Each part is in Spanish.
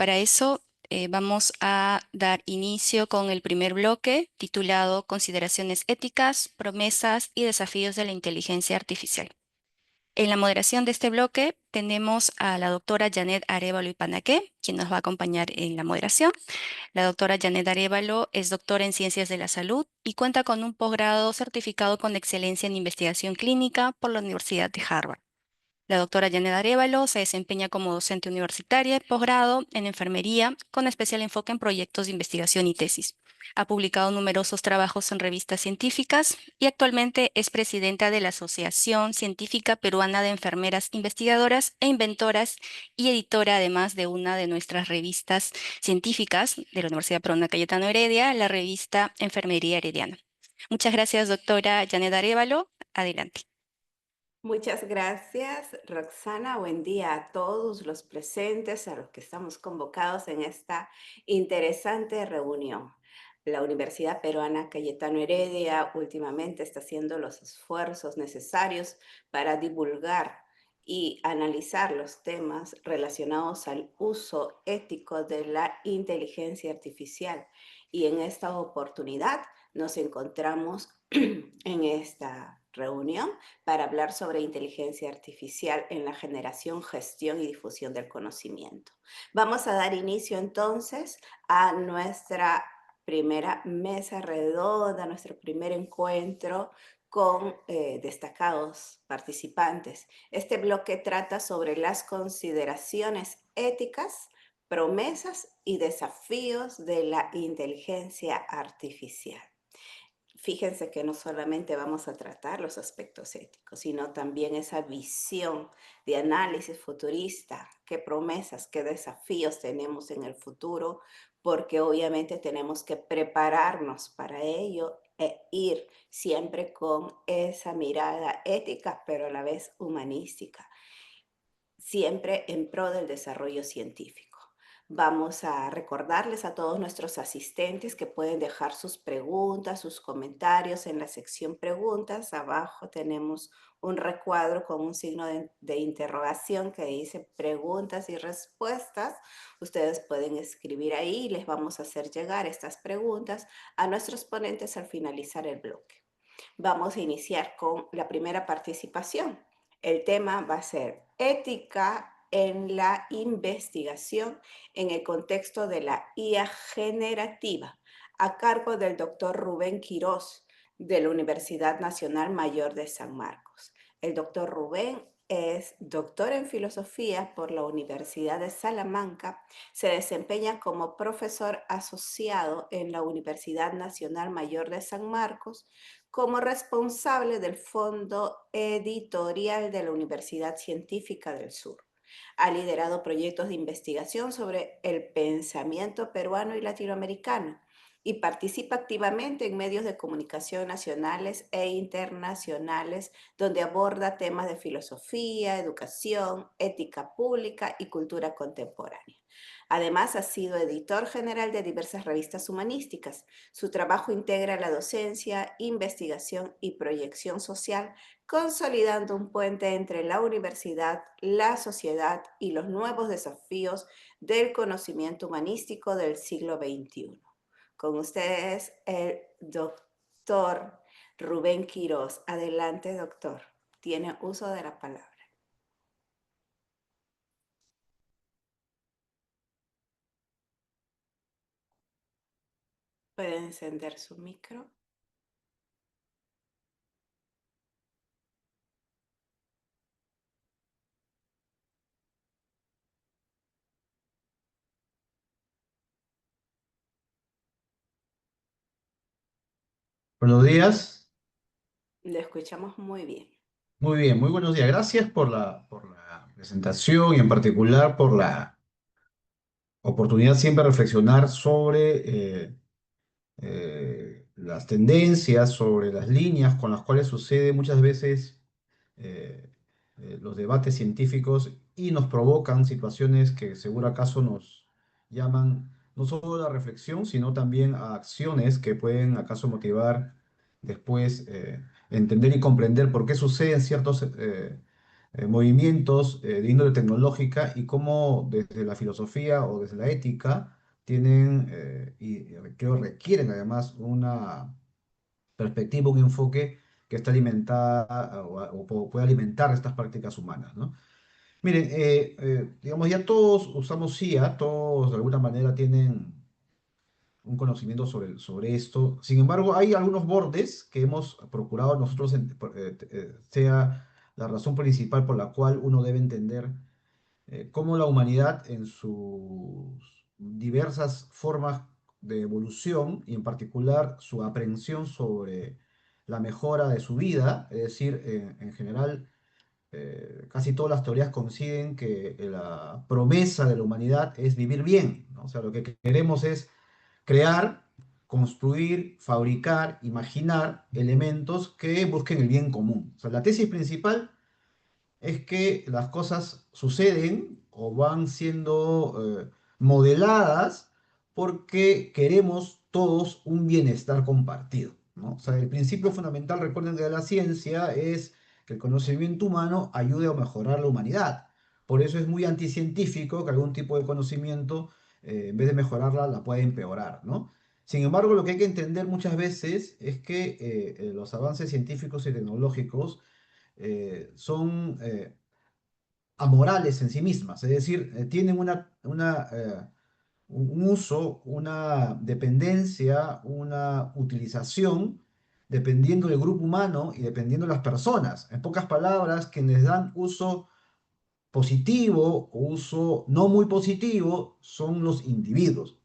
Para eso vamos a dar inicio con el primer bloque titulado Consideraciones éticas, promesas y desafíos de la inteligencia artificial. En la moderación de este bloque tenemos a la doctora Janet Arévalo Ipanaque, quien nos va a acompañar en la moderación. La doctora Janet Arévalo es doctora en Ciencias de la Salud y cuenta con un posgrado certificado con excelencia en investigación clínica por la Universidad de Harvard. La doctora Janet Arévalo se desempeña como docente universitaria de posgrado en enfermería con especial enfoque en proyectos de investigación y tesis. Ha publicado numerosos trabajos en revistas científicas y actualmente es presidenta de la Asociación Científica Peruana de Enfermeras Investigadoras e Inventoras y editora además de una de nuestras revistas científicas de la Universidad Peruana Cayetano Heredia, la revista Enfermería Herediana. Muchas gracias, doctora Janet Arévalo. Adelante. Muchas gracias, Roxana. Buen día a todos los presentes, a los que estamos convocados en esta interesante reunión. La Universidad Peruana Cayetano Heredia últimamente está haciendo los esfuerzos necesarios para divulgar y analizar los temas relacionados al uso ético de la inteligencia artificial. Y en esta oportunidad nos encontramos en esta reunión para hablar sobre inteligencia artificial en la generación, gestión y difusión del conocimiento. Vamos a dar inicio entonces a nuestra primera mesa redonda, nuestro primer encuentro con destacados participantes. Este bloque trata sobre las consideraciones éticas, promesas y desafíos de la inteligencia artificial. Fíjense que no solamente vamos a tratar los aspectos éticos, sino también esa visión de análisis futurista, qué promesas, qué desafíos tenemos en el futuro, porque obviamente tenemos que prepararnos para ello e ir siempre con esa mirada ética, pero a la vez humanística, siempre en pro del desarrollo científico. Vamos a recordarles a todos nuestros asistentes que pueden dejar sus preguntas, sus comentarios en la sección preguntas. Abajo tenemos un recuadro con un signo de interrogación que dice preguntas y respuestas. Ustedes pueden escribir ahí y les vamos a hacer llegar estas preguntas a nuestros ponentes al finalizar el bloque. Vamos a iniciar con la primera participación. El tema va a ser ética en la investigación en el contexto de la IA generativa, a cargo del doctor Rubén Quirós de la Universidad Nacional Mayor de San Marcos. El doctor Rubén es doctor en filosofía por la Universidad de Salamanca, se desempeña como profesor asociado en la Universidad Nacional Mayor de San Marcos, como responsable del Fondo Editorial de la Universidad Científica del Sur. Ha liderado proyectos de investigación sobre el pensamiento peruano y latinoamericano y participa activamente en medios de comunicación nacionales e internacionales donde aborda temas de filosofía, educación, ética pública y cultura contemporánea. Además, ha sido editor general de diversas revistas humanísticas. Su trabajo integra la docencia, investigación y proyección social, consolidando un puente entre la universidad, la sociedad y los nuevos desafíos del conocimiento humanístico del siglo XXI. Con ustedes, el doctor Rubén Quirós. Adelante, doctor. Tiene uso de la palabra. Puede encender su micro. Buenos días. Le escuchamos muy bien. Muy bien, muy buenos días. Gracias por la presentación y en particular por la oportunidad siempre de reflexionar sobre las tendencias, sobre las líneas con las cuales sucede muchas veces eh, los debates científicos y nos provocan situaciones que seguro acaso nos llaman no solo a la reflexión, sino también a acciones que pueden acaso motivar después entender y comprender por qué suceden ciertos movimientos de índole tecnológica y cómo desde la filosofía o desde la ética tienen creo requieren además una perspectiva, un enfoque que está alimentada o puede alimentar estas prácticas humanas, ¿no? Miren, digamos, ya todos usamos CIA, todos de alguna manera tienen un conocimiento sobre esto. Sin embargo, hay algunos bordes que hemos procurado nosotros, sea la razón principal por la cual uno debe entender cómo la humanidad en sus diversas formas de evolución y en particular su aprehensión sobre la mejora de su vida, es decir, en general, casi todas las teorías coinciden que la promesa de la humanidad es vivir bien, ¿no? O sea, lo que queremos es crear, construir, fabricar, imaginar elementos que busquen el bien común. O sea, la tesis principal es que las cosas suceden o van siendo modeladas porque queremos todos un bienestar compartido, ¿no? O sea, el principio fundamental, recuerden, de la ciencia es que el conocimiento humano ayude a mejorar la humanidad. Por eso es muy anticientífico que algún tipo de conocimiento, en vez de mejorarla, la pueda empeorar, ¿no? Sin embargo, lo que hay que entender muchas veces es que los avances científicos y tecnológicos son amorales en sí mismas, es decir, tienen un uso, una dependencia, una utilización, dependiendo del grupo humano y dependiendo de las personas. En pocas palabras, quienes dan uso positivo o uso no muy positivo son los individuos.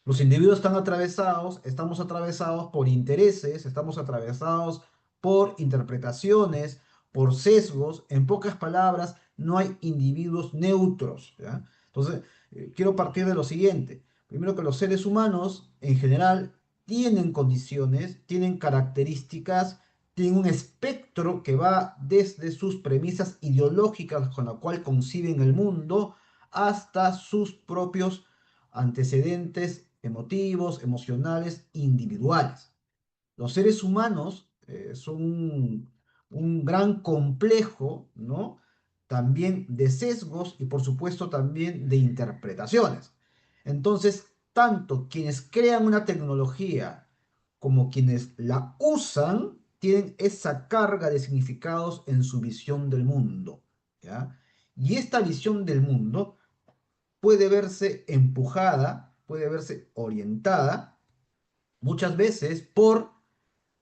Los individuos están atravesados, estamos atravesados por intereses, estamos atravesados por interpretaciones, por sesgos. En pocas palabras, no hay individuos neutros, ¿ya? Entonces, quiero partir de lo siguiente. Primero, que los seres humanos en general tienen condiciones, tienen características, tienen un espectro que va desde sus premisas ideológicas con la cual conciben el mundo hasta sus propios antecedentes emotivos, emocionales, individuales. Los seres humanos son un gran complejo, ¿no? También de sesgos y por supuesto también de interpretaciones. Entonces, tanto quienes crean una tecnología como quienes la usan tienen esa carga de significados en su visión del mundo, ¿ya? Y esta visión del mundo puede verse empujada, puede verse orientada muchas veces por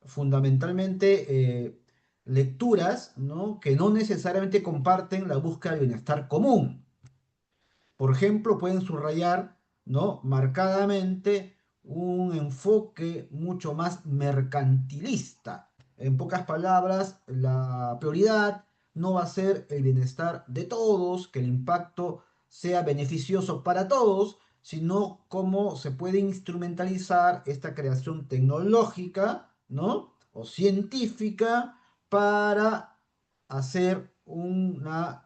fundamentalmente lecturas, ¿no? Que no necesariamente comparten la búsqueda del bienestar común. Por ejemplo, pueden subrayar, ¿no? Marcadamente un enfoque mucho más mercantilista. En pocas palabras, la prioridad no va a ser el bienestar de todos, que el impacto sea beneficioso para todos, sino cómo se puede instrumentalizar esta creación tecnológica, ¿no? O científica para hacer una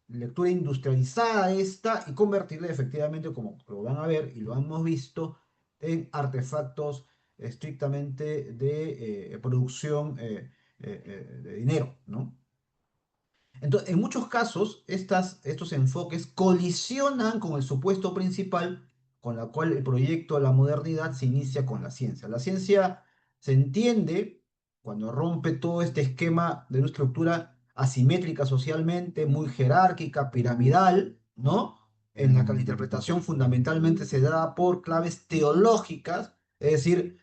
lectura industrializada esta y convertirla efectivamente, como lo van a ver y lo hemos visto, en artefactos estrictamente de producción de dinero, ¿no? Entonces, en muchos casos, estos enfoques colisionan con el supuesto principal con la cual el proyecto de la modernidad se inicia con la ciencia. La ciencia se entiende cuando rompe todo este esquema de una estructura asimétrica socialmente, muy jerárquica, piramidal, ¿no? En la que la interpretación fundamentalmente se da por claves teológicas, es decir,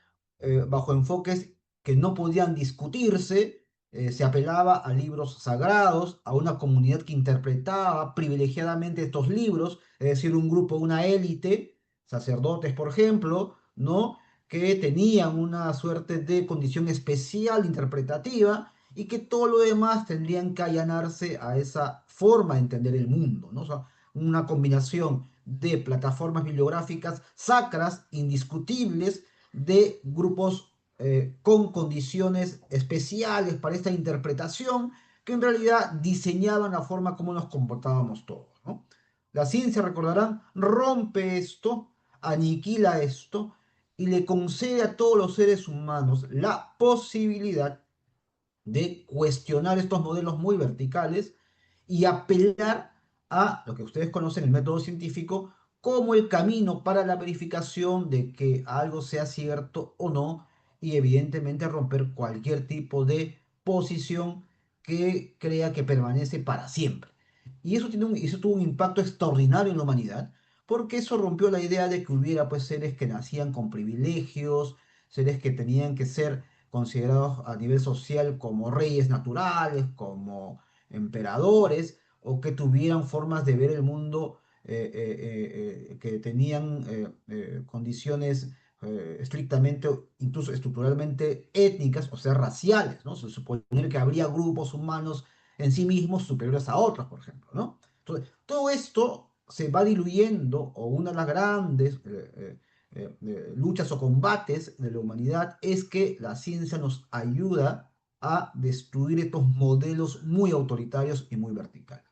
bajo enfoques que no podían discutirse, se apelaba a libros sagrados, a una comunidad que interpretaba privilegiadamente estos libros, es decir, un grupo, una élite, sacerdotes, por ejemplo, ¿no? Que tenían una suerte de condición especial interpretativa y que todo lo demás tendrían que allanarse a esa forma de entender el mundo, ¿no? O sea, una combinación de plataformas bibliográficas sacras, indiscutibles, de grupos con condiciones especiales para esta interpretación, que en realidad diseñaban la forma como nos comportábamos todos, ¿no? La ciencia, recordarán, rompe esto, aniquila esto y le concede a todos los seres humanos la posibilidad de cuestionar estos modelos muy verticales y apelar a lo que ustedes conocen, el método científico, como el camino para la verificación de que algo sea cierto o no, y evidentemente romper cualquier tipo de posición que crea que permanece para siempre. Y eso tuvo un impacto extraordinario en la humanidad, porque eso rompió la idea de que hubiera pues seres que nacían con privilegios, seres que tenían que ser considerados a nivel social como reyes naturales, como emperadores, o que tuvieran formas de ver el mundo que tenían condiciones estrictamente, incluso estructuralmente étnicas, o sea, raciales, ¿no? Se supone que habría grupos humanos en sí mismos superiores a otros, por ejemplo, ¿no? Entonces, todo esto se va diluyendo, o una de las grandes luchas o combates de la humanidad es que la ciencia nos ayuda a destruir estos modelos muy autoritarios y muy verticales.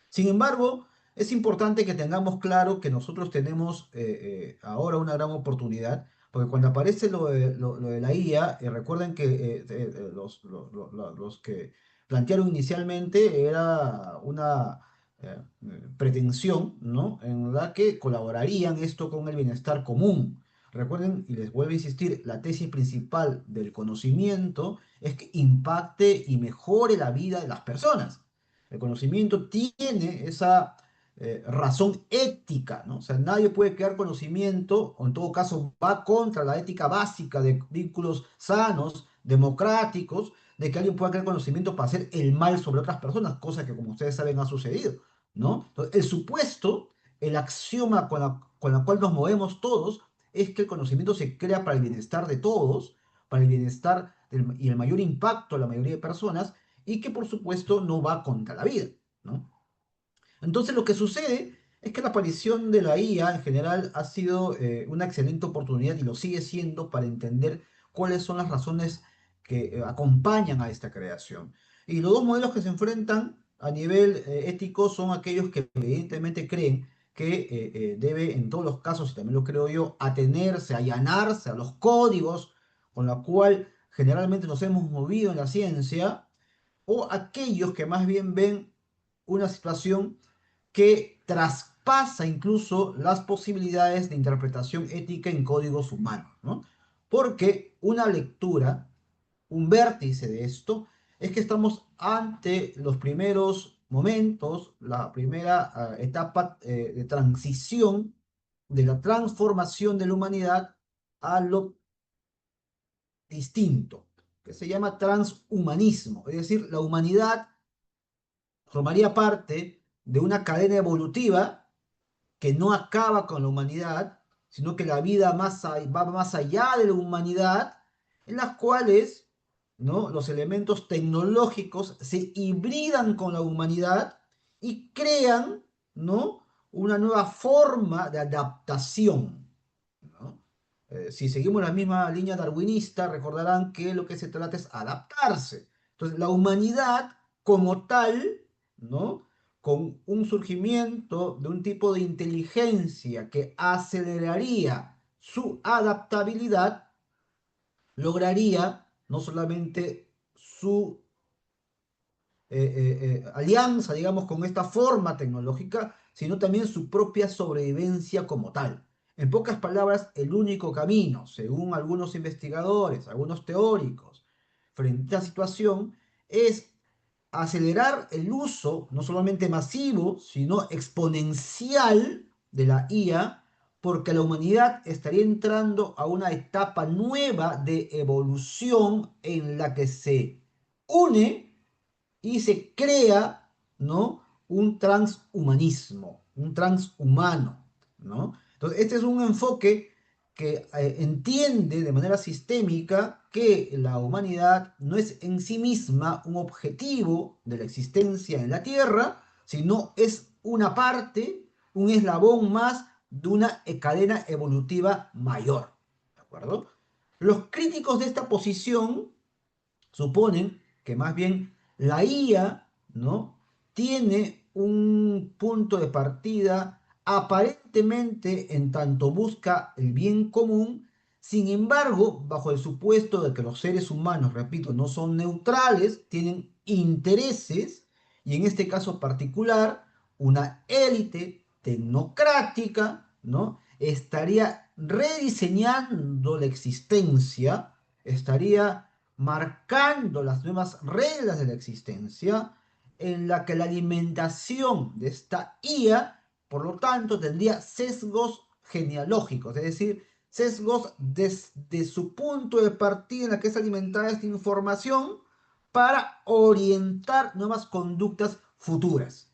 Sin embargo, es importante que tengamos claro que nosotros tenemos ahora una gran oportunidad, porque cuando aparece lo de la IA, recuerden que los que plantearon inicialmente era una pretensión, ¿no? En la que colaborarían esto con el bienestar común. Recuerden, y les vuelvo a insistir, la tesis principal del conocimiento es que impacte y mejore la vida de las personas. El conocimiento tiene esa razón ética, ¿no? O sea, nadie puede crear conocimiento, o en todo caso va contra la ética básica de vínculos sanos, democráticos, de que alguien pueda crear conocimiento para hacer el mal sobre otras personas, cosa que como ustedes saben ha sucedido, ¿no? Entonces, el supuesto, el axioma con la cual nos movemos todos, es que el conocimiento se crea para el bienestar de todos, para el bienestar y el mayor impacto a la mayoría de personas, y que por supuesto no va contra la vida, ¿no? Entonces lo que sucede es que la aparición de la IA en general ha sido una excelente oportunidad y lo sigue siendo para entender cuáles son las razones que acompañan a esta creación. Y los dos modelos que se enfrentan a nivel ético son aquellos que evidentemente creen que debe en todos los casos, y también lo creo yo, atenerse, allanarse a los códigos con los cuales generalmente nos hemos movido en la ciencia, o aquellos que más bien ven una situación que traspasa incluso las posibilidades de interpretación ética en códigos humanos, ¿no? Porque una lectura, un vértice de esto, es que estamos ante los primeros momentos, la primera etapa de transición de la transformación de la humanidad a lo distinto, que se llama transhumanismo, es decir, la humanidad formaría parte de una cadena evolutiva que no acaba con la humanidad, sino que la vida va más allá de la humanidad, en las cuales, ¿no?, los elementos tecnológicos se hibridan con la humanidad y crean, ¿no?, una nueva forma de adaptación, ¿no? Si seguimos la misma línea darwinista, recordarán que lo que se trata es adaptarse. Entonces, la humanidad como tal, ¿no?, con un surgimiento de un tipo de inteligencia que aceleraría su adaptabilidad, lograría no solamente su alianza, digamos, con esta forma tecnológica, sino también su propia sobrevivencia como tal. En pocas palabras, el único camino, según algunos investigadores, algunos teóricos, frente a esta situación, es acelerar el uso, no solamente masivo, sino exponencial de la IA, porque la humanidad estaría entrando a una etapa nueva de evolución en la que se une y se crea, ¿no?, un transhumanismo, un transhumano, ¿no? Entonces, este es un enfoque que entiende de manera sistémica que la humanidad no es en sí misma un objetivo de la existencia en la Tierra, sino es una parte, un eslabón más de una cadena evolutiva mayor, ¿de acuerdo? Los críticos de esta posición suponen que más bien la IA, ¿no?, tiene un punto de partida aparentemente en tanto busca el bien común, Sin embargo, bajo el supuesto de que los seres humanos, repito, no son neutrales, tienen intereses, y en este caso particular, una élite tecnocrática, ¿no? Estaría rediseñando la existencia, estaría marcando las nuevas reglas de la existencia, en la que la alimentación de esta IA, por lo tanto, tendría sesgos genealógicos, es decir, sesgos desde su punto de partida en la que es alimentada esta información para orientar nuevas conductas futuras.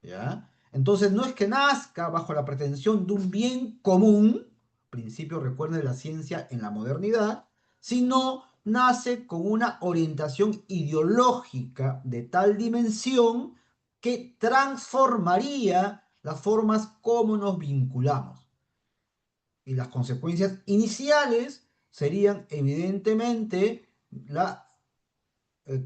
¿Ya? Entonces no es que nazca bajo la pretensión de un bien común, principio recuerden de la ciencia en la modernidad, sino nace con una orientación ideológica de tal dimensión que transformaría las formas como nos vinculamos. Y las consecuencias iniciales serían evidentemente la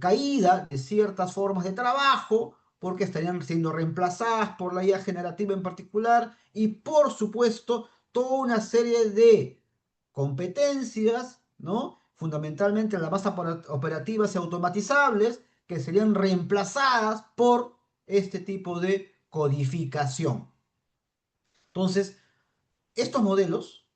caída de ciertas formas de trabajo porque estarían siendo reemplazadas por la IA generativa en particular y por supuesto toda una serie de competencias, ¿no? Fundamentalmente las más operativas y automatizables que serían reemplazadas por este tipo de codificación. Entonces, estos modelos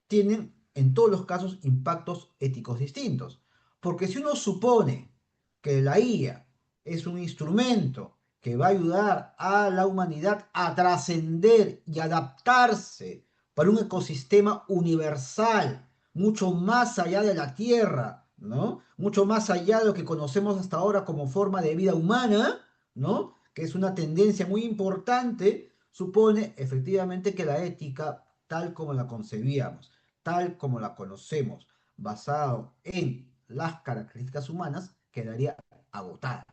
tienen en todos los casos impactos éticos distintos. Porque si uno supone que la IA es un instrumento que va a ayudar a la humanidad a trascender y adaptarse para un ecosistema universal, mucho más allá de la Tierra, ¿no? Mucho más allá de lo que conocemos hasta ahora como forma de vida humana, ¿no? Que es una tendencia muy importante, supone efectivamente que la ética, tal como la concebíamos, tal como la conocemos, basado en las características humanas, quedaría agotada.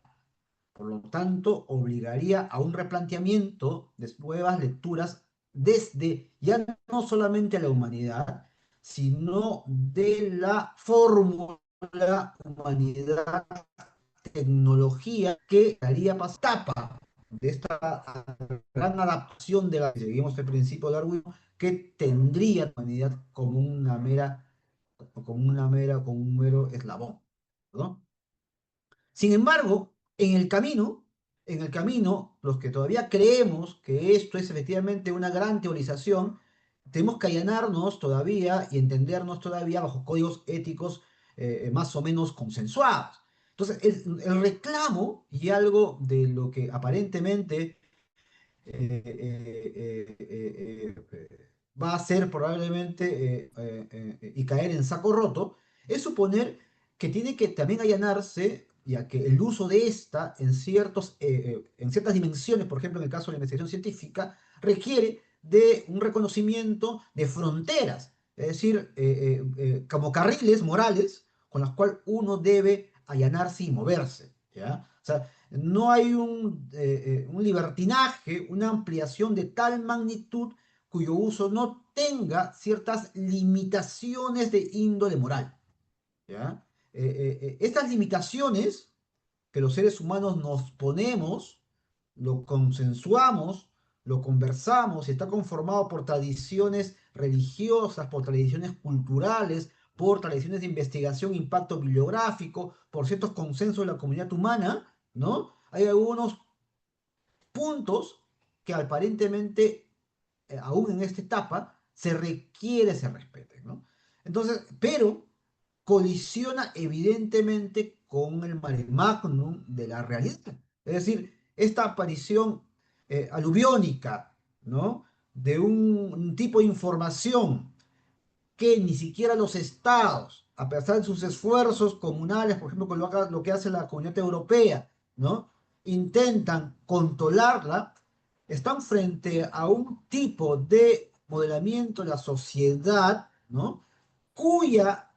Por lo tanto, obligaría a un replanteamiento de nuevas lecturas desde ya no solamente la humanidad, sino de la fórmula humanidad tecnología que daría tapa de esta gran adaptación de la que seguimos el principio de Darwin, que tendría la humanidad como un mero eslabón, ¿no? Sin embargo, en el camino, los que todavía creemos que esto es efectivamente una gran teorización, tenemos que allanarnos todavía y entendernos todavía bajo códigos éticos más o menos consensuados. Entonces, el reclamo y algo de lo que aparentemente va a ser probablemente y caer en saco roto, es suponer que tiene que también allanarse, ya que el uso de esta en ciertas dimensiones, por ejemplo en el caso de la investigación científica, requiere de un reconocimiento de fronteras, es decir, como carriles morales con los cuales uno debe allanarse y moverse. ¿Ya? O sea, no hay un libertinaje, una ampliación de tal magnitud cuyo uso no tenga ciertas limitaciones de índole moral. ¿Ya? Estas limitaciones que los seres humanos nos ponemos, lo consensuamos, lo conversamos, y está conformado por tradiciones religiosas, por tradiciones culturales, por tradiciones de investigación, impacto bibliográfico, por ciertos consensos de la comunidad humana, ¿no? Hay algunos puntos que aparentemente, aún en esta etapa, se requiere se respeten, ¿no? Entonces, pero colisiona evidentemente con el mare magnum de la realidad. Es decir, esta aparición aluviónica, ¿no? De un tipo de información que ni siquiera los estados, a pesar de sus esfuerzos comunales, por ejemplo, con lo que hace la Comunidad Europea, ¿no? Intentan controlarla, están frente a un tipo de modelamiento de la sociedad, ¿no? Cuya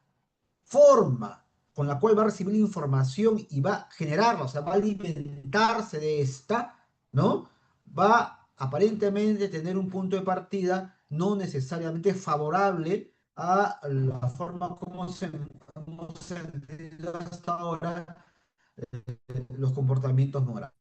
forma con la cual va a recibir la información y va a generarla, o sea, va a alimentarse de esta, ¿no? Va aparentemente tener un punto de partida no necesariamente favorable a la forma como se han entendido hasta ahora los comportamientos morales.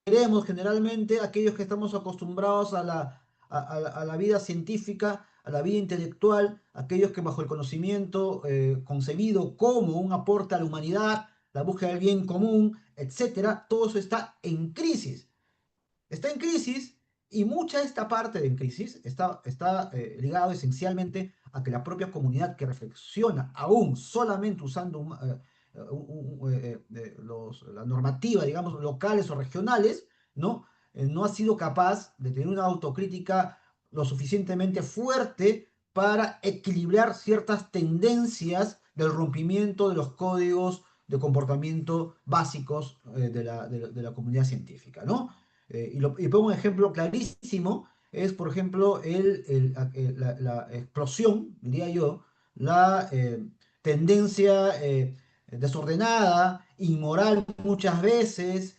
Queremos generalmente, aquellos que estamos acostumbrados a la vida científica, a la vida intelectual, aquellos que bajo el conocimiento concebido como un aporte a la humanidad, la búsqueda del bien común, etcétera, todo eso está en crisis y mucha de esta parte de en crisis está ligado esencialmente a que la propia comunidad que reflexiona aún solamente usando la normativa, digamos, locales o regionales, ¿no? No ha sido capaz de tener una autocrítica lo suficientemente fuerte para equilibrar ciertas tendencias del rompimiento de los códigos de comportamiento básicos de la comunidad científica, ¿no? Y pongo un ejemplo clarísimo, es por ejemplo la explosión, diría yo, la tendencia desordenada, inmoral muchas veces,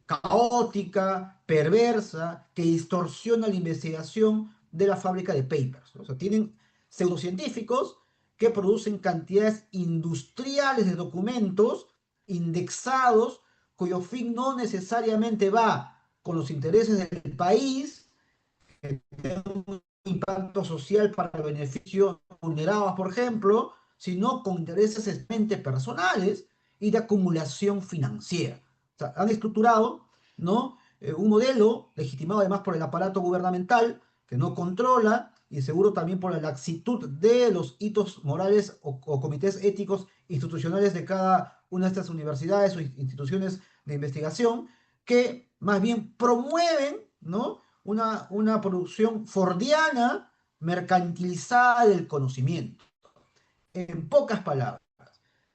caótica, perversa, que distorsiona la investigación de la fábrica de papers. O sea, tienen pseudocientíficos que producen cantidades industriales de documentos indexados cuyo fin no necesariamente va con los intereses del país, que tiene un impacto social para el beneficio vulnerados, por ejemplo, sino con intereses estrictamente personales y de acumulación financiera. O sea, han estructurado, ¿no? Un modelo legitimado además por el aparato gubernamental que no controla y seguro también por la laxitud de los hitos morales o comités éticos institucionales de cada una de estas universidades o instituciones de investigación que más bien promueven, ¿no? Una producción fordiana, mercantilizada del conocimiento. En pocas palabras,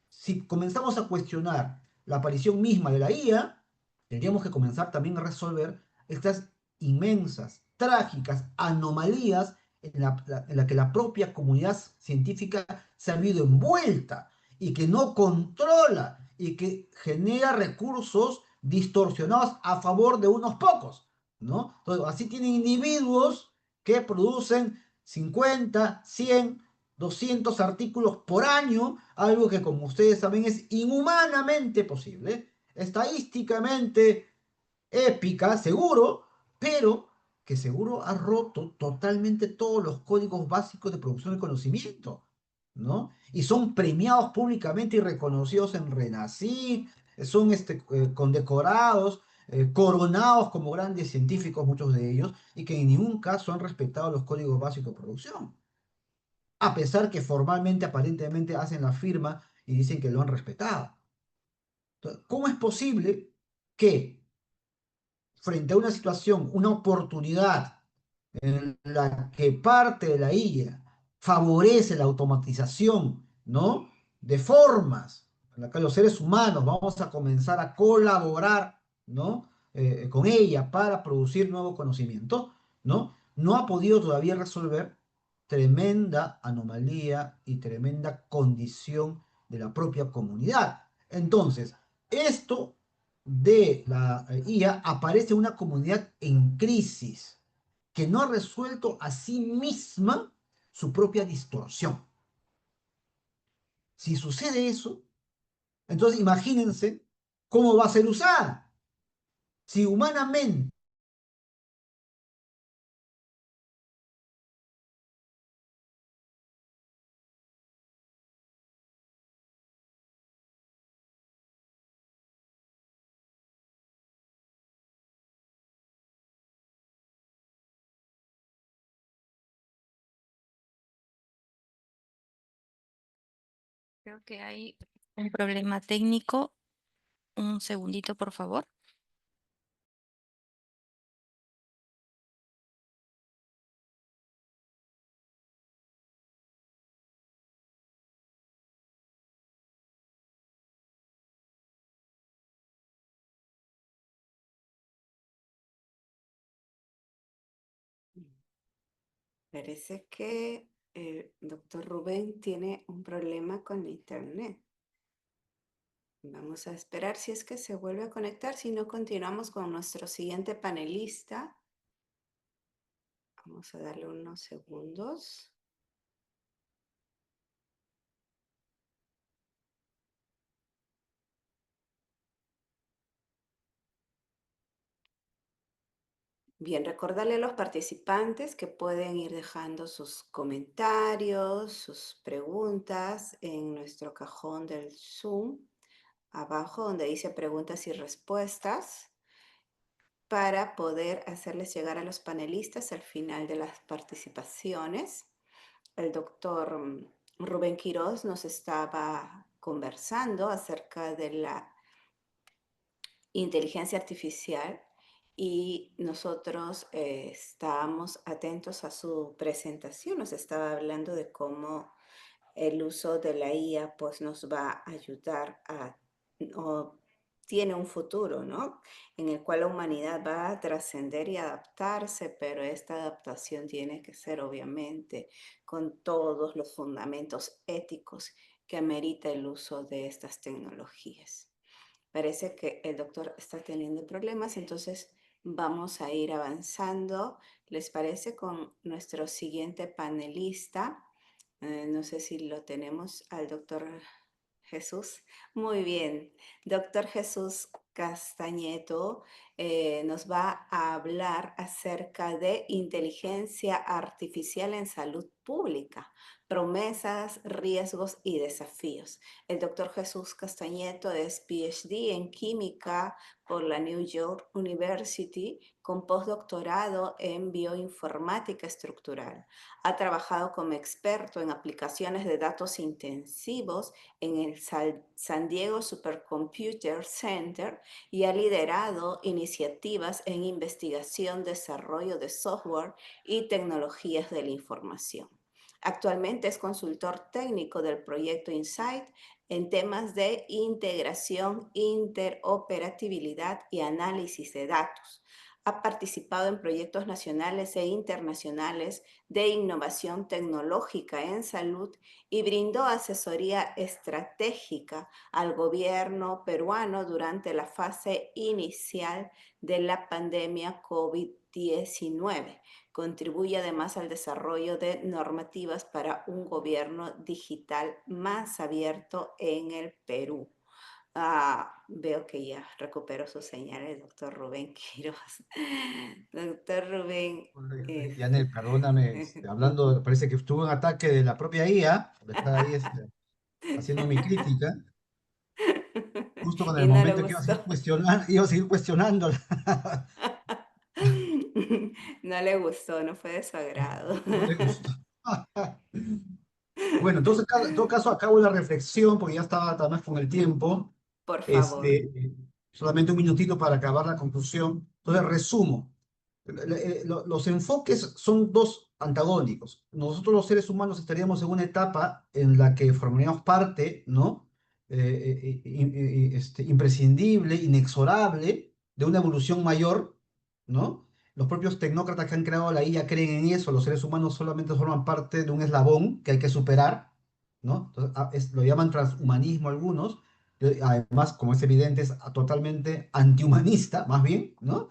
si comenzamos a cuestionar la aparición misma de la IA, tendríamos que comenzar también a resolver estas inmensas, trágicas anomalías en la que la propia comunidad científica se ha visto envuelta y que no controla y que genera recursos distorsionados a favor de unos pocos, ¿no? Entonces, así tienen individuos que producen 50, 100, 200 artículos por año, algo que como ustedes saben es inhumanamente posible, estadísticamente épica, seguro, pero que seguro ha roto totalmente todos los códigos básicos de producción de conocimiento, ¿no? Y son premiados públicamente y reconocidos en Renacid, son condecorados, coronados como grandes científicos, muchos de ellos, y que en ningún caso han respetado los códigos básicos de producción a pesar que formalmente, aparentemente hacen la firma y dicen que lo han respetado. Entonces, ¿cómo es posible que frente a una situación, una oportunidad en la que parte de la IA favorece la automatización, ¿no? De formas en las que los seres humanos vamos a comenzar a colaborar, ¿no? Con ella para producir nuevo conocimiento, ¿no? No ha podido todavía resolver tremenda anomalía y tremenda condición de la propia comunidad. Entonces, esto de la IA aparece una comunidad en crisis que no ha resuelto a sí misma su propia distorsión. Si sucede eso, entonces imagínense cómo va a ser usada. Si humanamente Creo que hay un problema técnico. Un segundito, por favor. Parece que el doctor Rubén tiene un problema con internet. Vamos a esperar si es que se vuelve a conectar, si no continuamos con nuestro siguiente panelista. Vamos a darle unos segundos. Bien, recordarle a los participantes que pueden ir dejando sus comentarios, sus preguntas en nuestro cajón del Zoom, abajo donde dice preguntas y respuestas, para poder hacerles llegar a los panelistas al final de las participaciones. El doctor Rubén Quirós nos estaba conversando acerca de la inteligencia artificial y nosotros estábamos atentos a su presentación. Nos estaba hablando de cómo el uso de la IA pues nos va a ayudar o tiene un futuro, ¿no? En el cual la humanidad va a trascender y adaptarse, pero esta adaptación tiene que ser obviamente con todos los fundamentos éticos que amerita el uso de estas tecnologías. Parece que el doctor está teniendo problemas, entonces vamos a ir avanzando. ¿Les parece con nuestro siguiente panelista? No sé si lo tenemos al doctor Jesús. Muy bien. Doctor Jesús Castañeto nos va a hablar acerca de inteligencia artificial en salud pública, promesas, riesgos y desafíos. El doctor Jesús Castañeto es PhD en química por la New York University con postdoctorado en bioinformática estructural. Ha trabajado como experto en aplicaciones de datos intensivos en el San Diego Supercomputer Center y ha liderado iniciativas en investigación, desarrollo de software y tecnologías de la información. Actualmente es consultor técnico del proyecto Insight en temas de integración, interoperabilidad y análisis de datos. Ha participado en proyectos nacionales e internacionales de innovación tecnológica en salud y brindó asesoría estratégica al gobierno peruano durante la fase inicial de la pandemia COVID-19. Contribuye además al desarrollo de normativas para un gobierno digital más abierto en el Perú. Veo que ya recuperó su señal el doctor Rubén Quiroz. Doctor Rubén, Yanel, perdóname, hablando, parece que estuvo un ataque de la propia IA, porque está ahí haciendo mi crítica, justo con el y no le momento que iba a gustó. seguir iba a seguir cuestionándola. No le gustó, no fue de su agrado. No le gustó. Bueno, entonces, en todo caso, acabo la reflexión, porque ya estaba también con el tiempo. Por favor. Este, solamente un minutito para acabar la conclusión. Entonces, resumo. Los enfoques son dos antagónicos. Nosotros los seres humanos estaríamos en una etapa en la que formaríamos parte, ¿no? Imprescindible, inexorable de una evolución mayor, ¿no? Los propios tecnócratas que han creado la IA creen en eso. Los seres humanos solamente forman parte de un eslabón que hay que superar, ¿no? Entonces, lo llaman transhumanismo algunos. Además, como es evidente, es totalmente antihumanista, más bien, ¿no?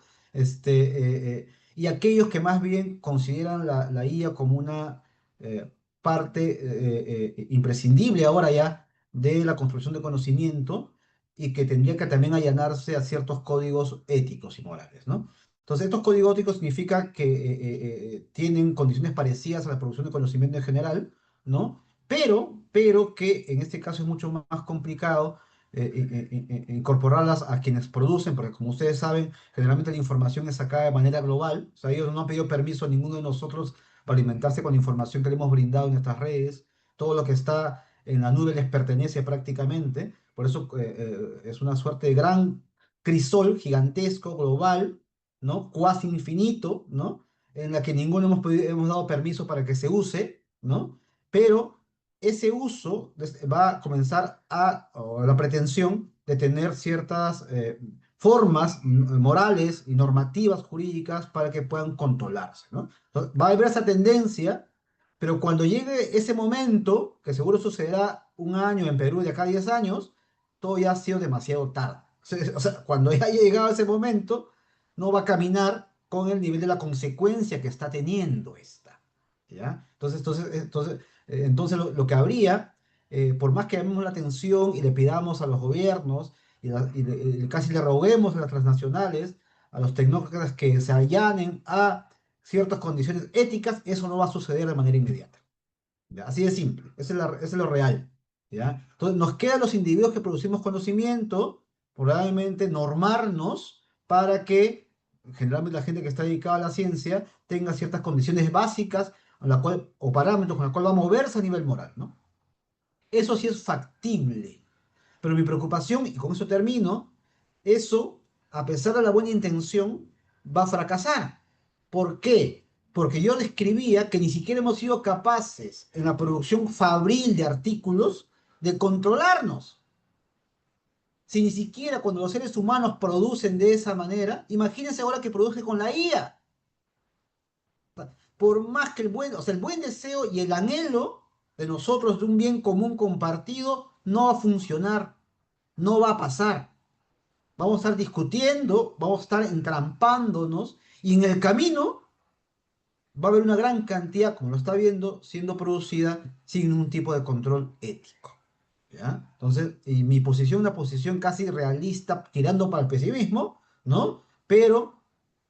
Y aquellos que más bien consideran la IA como una parte imprescindible ahora ya de la construcción de conocimiento y que tendría que también allanarse a ciertos códigos éticos y morales, ¿no? Entonces, estos códigos éticos significa que tienen condiciones parecidas a la producción de conocimiento en general, ¿no? Pero que en este caso es mucho más complicado incorporarlas a quienes producen, porque como ustedes saben, generalmente la información es sacada de manera global, o sea, ellos no han pedido permiso a ninguno de nosotros para alimentarse con la información que le hemos brindado en nuestras redes, todo lo que está en la nube les pertenece prácticamente, por eso es una suerte de gran crisol gigantesco, global, ¿no? Cuasi infinito, ¿no? En la que ninguno hemos dado permiso para que se use, ¿no? Pero ese uso va a comenzar o la pretensión de tener ciertas formas morales y normativas jurídicas para que puedan controlarse, ¿no? Entonces, va a haber esa tendencia, pero cuando llegue ese momento, que seguro sucederá un año en Perú de acá a 10 años, todo ya ha sido demasiado tarde. O sea, cuando ya haya llegado ese momento, no va a caminar con el nivel de la consecuencia que está teniendo esta. ¿Ya? Entonces lo que habría, por más que llamemos la atención y le pidamos a los gobiernos y casi le roguemos a las transnacionales a los tecnócratas que se allanen a ciertas condiciones éticas, eso no va a suceder de manera inmediata. ¿Ya? Así de simple, eso es lo real. ¿Ya? Entonces, nos quedan los individuos que producimos conocimiento, probablemente normarnos para que generalmente la gente que está dedicada a la ciencia tenga ciertas condiciones básicas o parámetros con los cuales va a moverse a nivel moral, ¿no? Eso sí es factible. Pero mi preocupación, y con eso termino, eso, a pesar de la buena intención, va a fracasar. ¿Por qué? Porque yo describía que ni siquiera hemos sido capaces en la producción fabril de artículos de controlarnos. Si ni siquiera cuando los seres humanos producen de esa manera, imagínense ahora que produce con la IA. Por más que el buen deseo y el anhelo de nosotros de un bien común compartido no va a funcionar, no va a pasar. Vamos a estar discutiendo, vamos a estar entrampándonos y en el camino va a haber una gran cantidad, como lo está viendo, siendo producida sin ningún tipo de control ético. ¿Ya? Entonces, y mi posición, una posición casi realista, tirando para el pesimismo, ¿no? Pero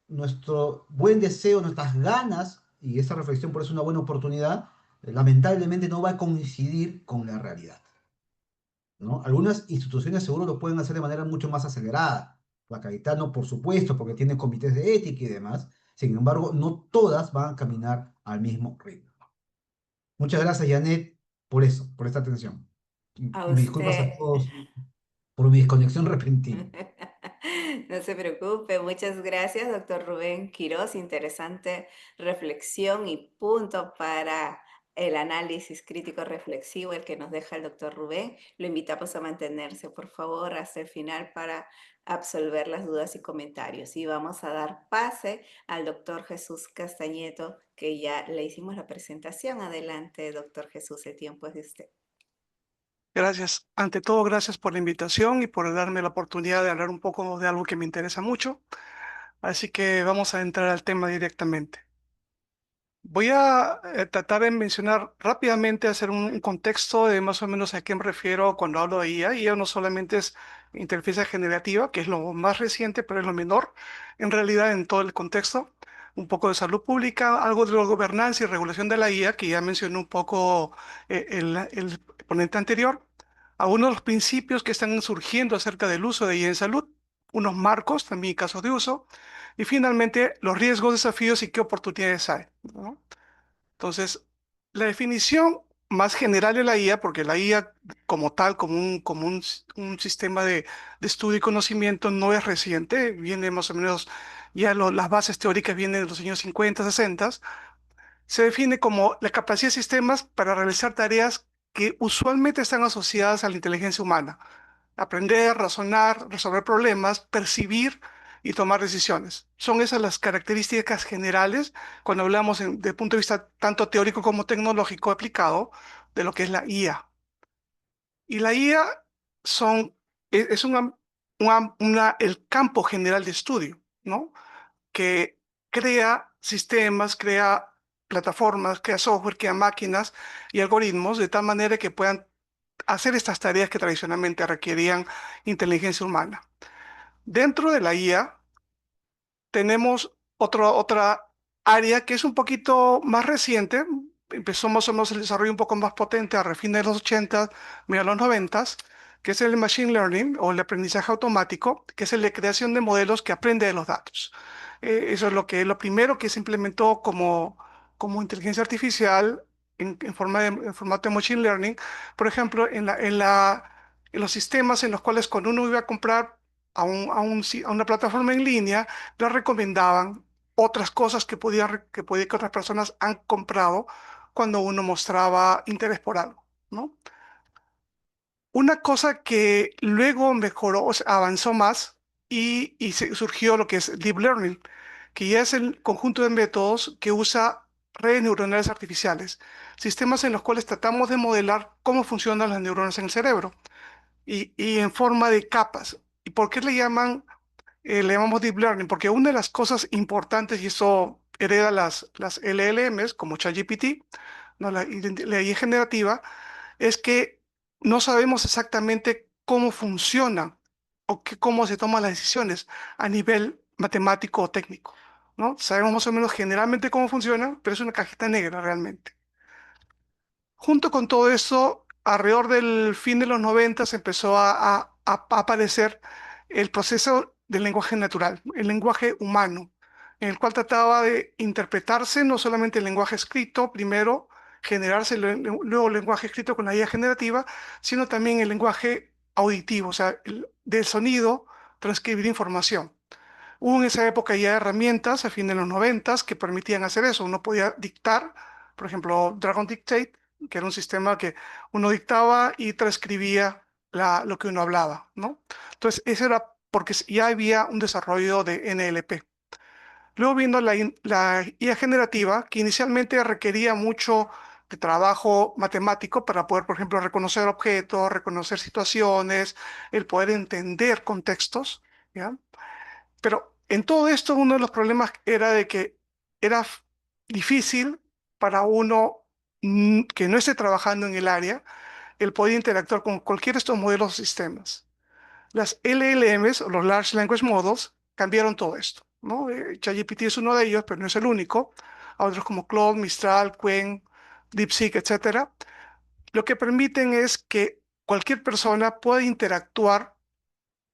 nuestro buen deseo, nuestras ganas, y esta reflexión por eso es una buena oportunidad, lamentablemente no va a coincidir con la realidad. ¿No? Algunas instituciones seguro lo pueden hacer de manera mucho más acelerada. La Cayetano, por supuesto, porque tiene comités de ética y demás. Sin embargo, no todas van a caminar al mismo ritmo. Muchas gracias, Janet, por eso, por esta atención. A Y me disculpas a usted. todos por mi desconexión repentina. No se preocupe, muchas gracias, doctor Rubén Quirós. Interesante reflexión y punto para el análisis crítico reflexivo, el que nos deja el doctor Rubén. Lo invitamos a mantenerse, por favor, hasta el final para absolver las dudas y comentarios. Y vamos a dar pase al doctor Jesús Castañeto, que ya le hicimos la presentación. Adelante, doctor Jesús, el tiempo es de usted. Gracias. Ante todo, gracias por la invitación y por darme la oportunidad de hablar un poco de algo que me interesa mucho. Así que vamos a entrar al tema directamente. Voy a tratar de mencionar rápidamente, hacer un contexto de más o menos a qué me refiero cuando hablo de IA. IA no solamente es inteligencia generativa, que es lo más reciente, pero es lo menor, en realidad en todo el contexto. Un poco de salud pública, algo de la gobernanza y regulación de la IA, que ya mencionó un poco el ponente anterior. Algunos de los principios que están surgiendo acerca del uso de IA en salud, unos marcos, también casos de uso, y finalmente los riesgos, desafíos y qué oportunidades hay, ¿no? Entonces, la definición más general de la IA, porque la IA como tal, un sistema de estudio y conocimiento no es reciente, viene más o menos, las bases teóricas vienen de los años 50, 60, se define como la capacidad de sistemas para realizar tareas que usualmente están asociadas a la inteligencia humana. Aprender, razonar, resolver problemas, percibir y tomar decisiones. Son esas las características generales cuando hablamos desde el punto de vista tanto teórico como tecnológico aplicado de lo que es la IA. Y la IA es el campo general de estudio, ¿no? Que crea sistemas, crea plataformas, crea software, crea máquinas y algoritmos de tal manera que puedan hacer estas tareas que tradicionalmente requerían inteligencia humana. Dentro de la IA tenemos otra área que es un poquito más reciente, empezó más o menos el desarrollo un poco más potente a fines de los 80, mira los 90, que es el Machine Learning o el aprendizaje automático, que es la creación de modelos que aprende de los datos. Eso es lo primero que se implementó como inteligencia artificial en formato de Machine Learning. Por ejemplo, en los sistemas en los cuales cuando uno iba a comprar a una plataforma en línea, le recomendaban otras cosas que otras personas han comprado cuando uno mostraba interés por algo, ¿no? Una cosa que luego mejoró, o sea, avanzó más y surgió lo que es Deep Learning, que ya es el conjunto de métodos que usa redes neuronales artificiales, sistemas en los cuales tratamos de modelar cómo funcionan las neuronas en el cerebro y en forma de capas. ¿Y por qué le llamamos Deep Learning? Porque una de las cosas importantes, y eso hereda las LLMs como ChatGPT, ¿no? La IA generativa, es que no sabemos exactamente cómo funciona o cómo se toman las decisiones a nivel matemático o técnico, ¿no? Sabemos más o menos generalmente cómo funciona, pero es una cajita negra realmente. Junto con todo eso, alrededor del fin de los 90 se empezó a aparecer el proceso del lenguaje natural, el lenguaje humano, en el cual trataba de interpretarse no solamente el lenguaje escrito, primero generarse luego el lenguaje escrito con la IA generativa, sino también el lenguaje auditivo, o sea, del sonido, transcribir información. Hubo en esa época ya herramientas a fin de los 90 que permitían hacer eso. Uno podía dictar, por ejemplo, Dragon Dictate, que era un sistema que uno dictaba y transcribía lo que uno hablaba, ¿no? Entonces, eso era porque ya había un desarrollo de NLP. Luego viendo la IA generativa, que inicialmente requería mucho de trabajo matemático para poder, por ejemplo, reconocer objetos, reconocer situaciones, el poder entender contextos, ¿ya? Pero en todo esto uno de los problemas era de que era difícil para uno que no esté trabajando en el área el poder interactuar con cualquiera de estos modelos o sistemas. Las LLMs o los Large Language Models cambiaron todo esto, ¿no? ChatGPT es uno de ellos, pero no es el único. Otros como Claude, Mistral, Qwen, DeepSeek, etcétera, lo que permiten es que cualquier persona pueda interactuar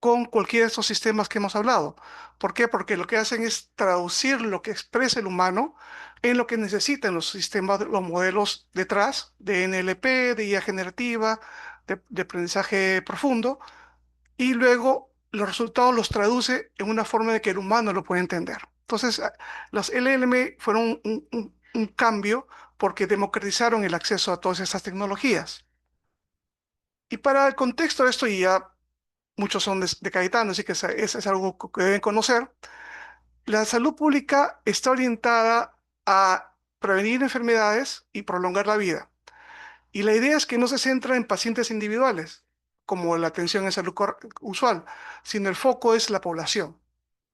con cualquiera de estos sistemas que hemos hablado. ¿Por qué? Porque lo que hacen es traducir lo que expresa el humano en lo que necesitan los sistemas, los modelos detrás de NLP, de IA generativa, de aprendizaje profundo, y luego los resultados los traduce en una forma de que el humano lo pueda entender. Entonces, las LLM fueron un cambio porque democratizaron el acceso a todas estas tecnologías. Y para el contexto de esto, y ya muchos son de Cayetano, así que es algo que deben conocer. La salud pública está orientada a prevenir enfermedades y prolongar la vida. Y la idea es que no se centra en pacientes individuales, como la atención en salud usual, sino el foco es la población.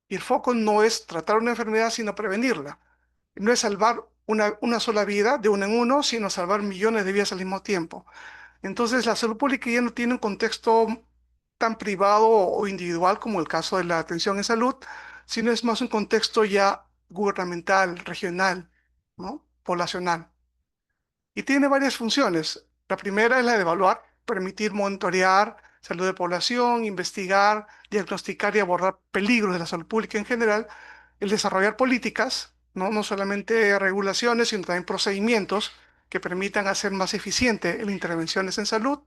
Y el foco no es tratar una enfermedad, sino prevenirla. No es salvar una sola vida de uno en uno, sino salvar millones de vidas al mismo tiempo. Entonces, la salud pública ya no tiene un contexto tan privado o individual como el caso de la atención en salud, sino es más un contexto ya gubernamental, regional, ¿no? Poblacional. Y tiene varias funciones. La primera es la de evaluar, permitir monitorear salud de población, investigar, diagnosticar y abordar peligros de la salud pública en general, el desarrollar políticas, no solamente regulaciones, sino también procedimientos que permitan hacer más eficiente las intervenciones en salud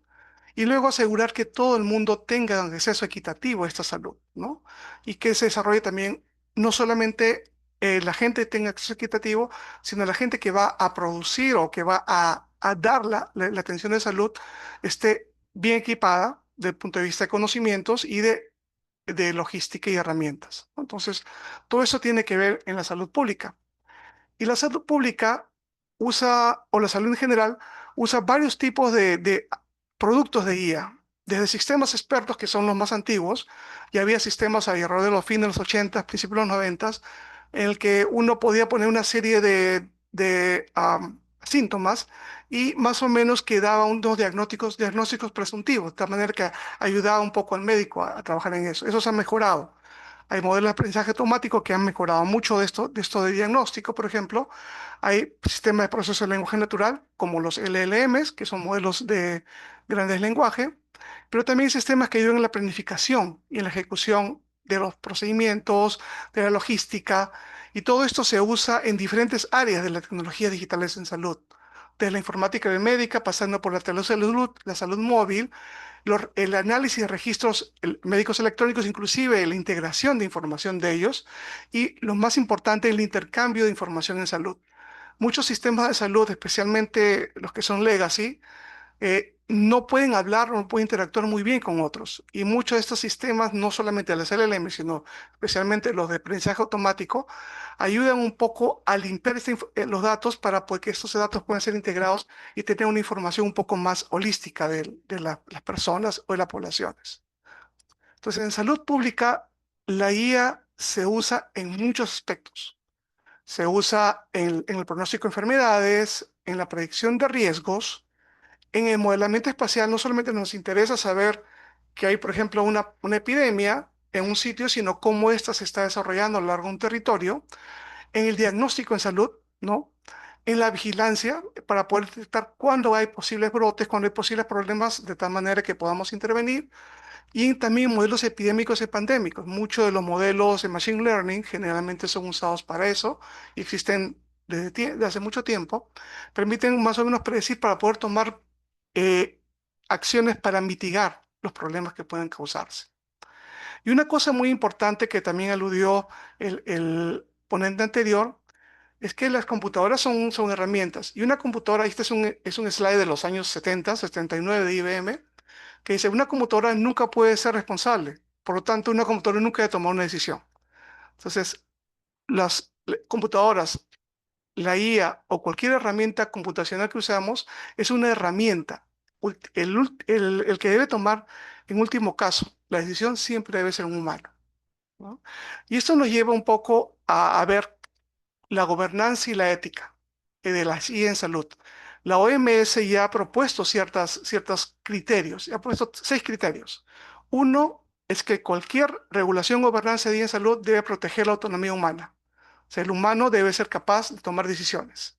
y luego asegurar que todo el mundo tenga acceso equitativo a esta salud, ¿no? Y que se desarrolle también no solamente la gente tenga acceso equitativo, sino la gente que va a producir o que va a dar la atención de salud esté bien equipada desde el punto de vista de conocimientos y de logística y herramientas, ¿no? Entonces, todo eso tiene que ver en la salud pública. Y la salud pública usa, o la salud en general, usa varios tipos de productos de guía. Desde sistemas expertos, que son los más antiguos, ya había sistemas alrededor de los fines de los 80, principios de los 90, en el que uno podía poner una serie de síntomas y más o menos que daba unos diagnósticos presuntivos, de tal manera que ayudaba un poco al médico a trabajar en eso. Eso se ha mejorado. Hay modelos de aprendizaje automático que han mejorado mucho de esto de diagnóstico, por ejemplo. Hay sistemas de proceso de lenguaje natural, como los LLMs, que son modelos de grandes lenguajes, pero también hay sistemas que ayudan en la planificación y en la ejecución de los procedimientos, de la logística, y todo esto se usa en diferentes áreas de las tecnologías digitales en salud, desde la informática biomédica, pasando por la telesalud, la salud móvil, el análisis de registros médicos electrónicos, inclusive la integración de información de ellos, y lo más importante, el intercambio de información en salud. Muchos sistemas de salud, especialmente los que son legacy, no pueden hablar o no pueden interactuar muy bien con otros. Y muchos de estos sistemas, no solamente las LLM, sino especialmente los de aprendizaje automático, ayudan un poco a limpiar los datos para que estos datos puedan ser integrados y tener una información un poco más holística de las personas o de las poblaciones. Entonces, en salud pública, la IA se usa en muchos aspectos. Se usa en el pronóstico de enfermedades, en la predicción de riesgos, en el modelamiento espacial. No solamente nos interesa saber que hay, por ejemplo, una epidemia en un sitio, sino cómo ésta se está desarrollando a lo largo de un territorio, en el diagnóstico en salud, ¿no? En la vigilancia para poder detectar cuándo hay posibles brotes, cuándo hay posibles problemas, de tal manera que podamos intervenir, y también modelos epidémicos y pandémicos. Muchos de los modelos de Machine Learning generalmente son usados para eso y existen desde hace mucho tiempo. Permiten más o menos predecir para poder tomar eh, acciones para mitigar los problemas que pueden causarse. Y una cosa muy importante que también aludió el ponente anterior es que las computadoras son herramientas. Y una computadora, este es un slide de los años 70, 79 de IBM, que dice, una computadora nunca puede ser responsable. Por lo tanto, una computadora nunca debe tomar una decisión. Entonces, las computadoras, la IA o cualquier herramienta computacional que usamos es una herramienta. El que debe tomar, en último caso, la decisión siempre debe ser un humano, ¿no? Y esto nos lleva un poco a ver la gobernanza y la ética de la IA en salud. La OMS ya ha propuesto ciertos criterios, ya ha puesto 6 criterios. Uno es que cualquier regulación o gobernanza de IA en salud debe proteger la autonomía humana. O sea, el humano debe ser capaz de tomar decisiones.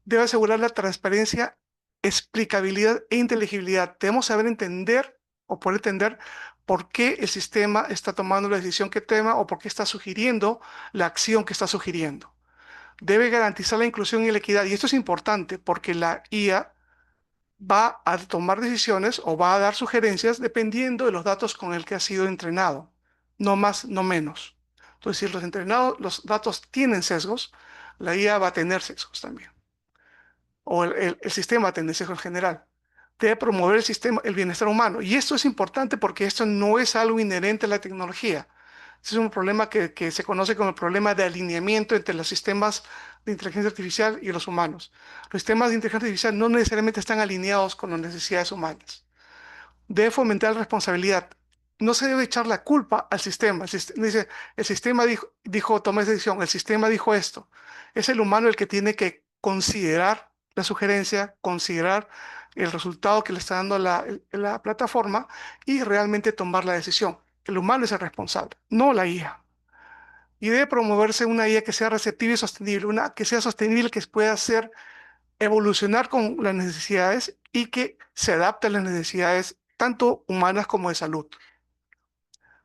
Debe asegurar la transparencia, explicabilidad e inteligibilidad. Debemos saber entender o poder entender por qué el sistema está tomando la decisión que toma o por qué está sugiriendo la acción que está sugiriendo. Debe garantizar la inclusión y la equidad. Y esto es importante porque la IA va a tomar decisiones o va a dar sugerencias dependiendo de los datos con el que ha sido entrenado. No más, no menos. Entonces, si los datos tienen sesgos, la IA va a tener sesgos también. O el sistema va a tener sesgos en general. Debe promover el bienestar humano. Y esto es importante porque esto no es algo inherente a la tecnología. Este es un problema que se conoce como el problema de alineamiento entre los sistemas de inteligencia artificial y los humanos. Los sistemas de inteligencia artificial no necesariamente están alineados con las necesidades humanas. Debe fomentar la responsabilidad. No se debe echar la culpa al sistema. Dice, el sistema toma esa decisión, el sistema dijo esto. Es el humano el que tiene que considerar la sugerencia, considerar el resultado que le está dando la plataforma y realmente tomar la decisión. El humano es el responsable, no la IA. Y debe promoverse una IA que sea receptiva y sostenible, una que sea sostenible, que pueda hacer evolucionar con las necesidades y que se adapte a las necesidades tanto humanas como de salud.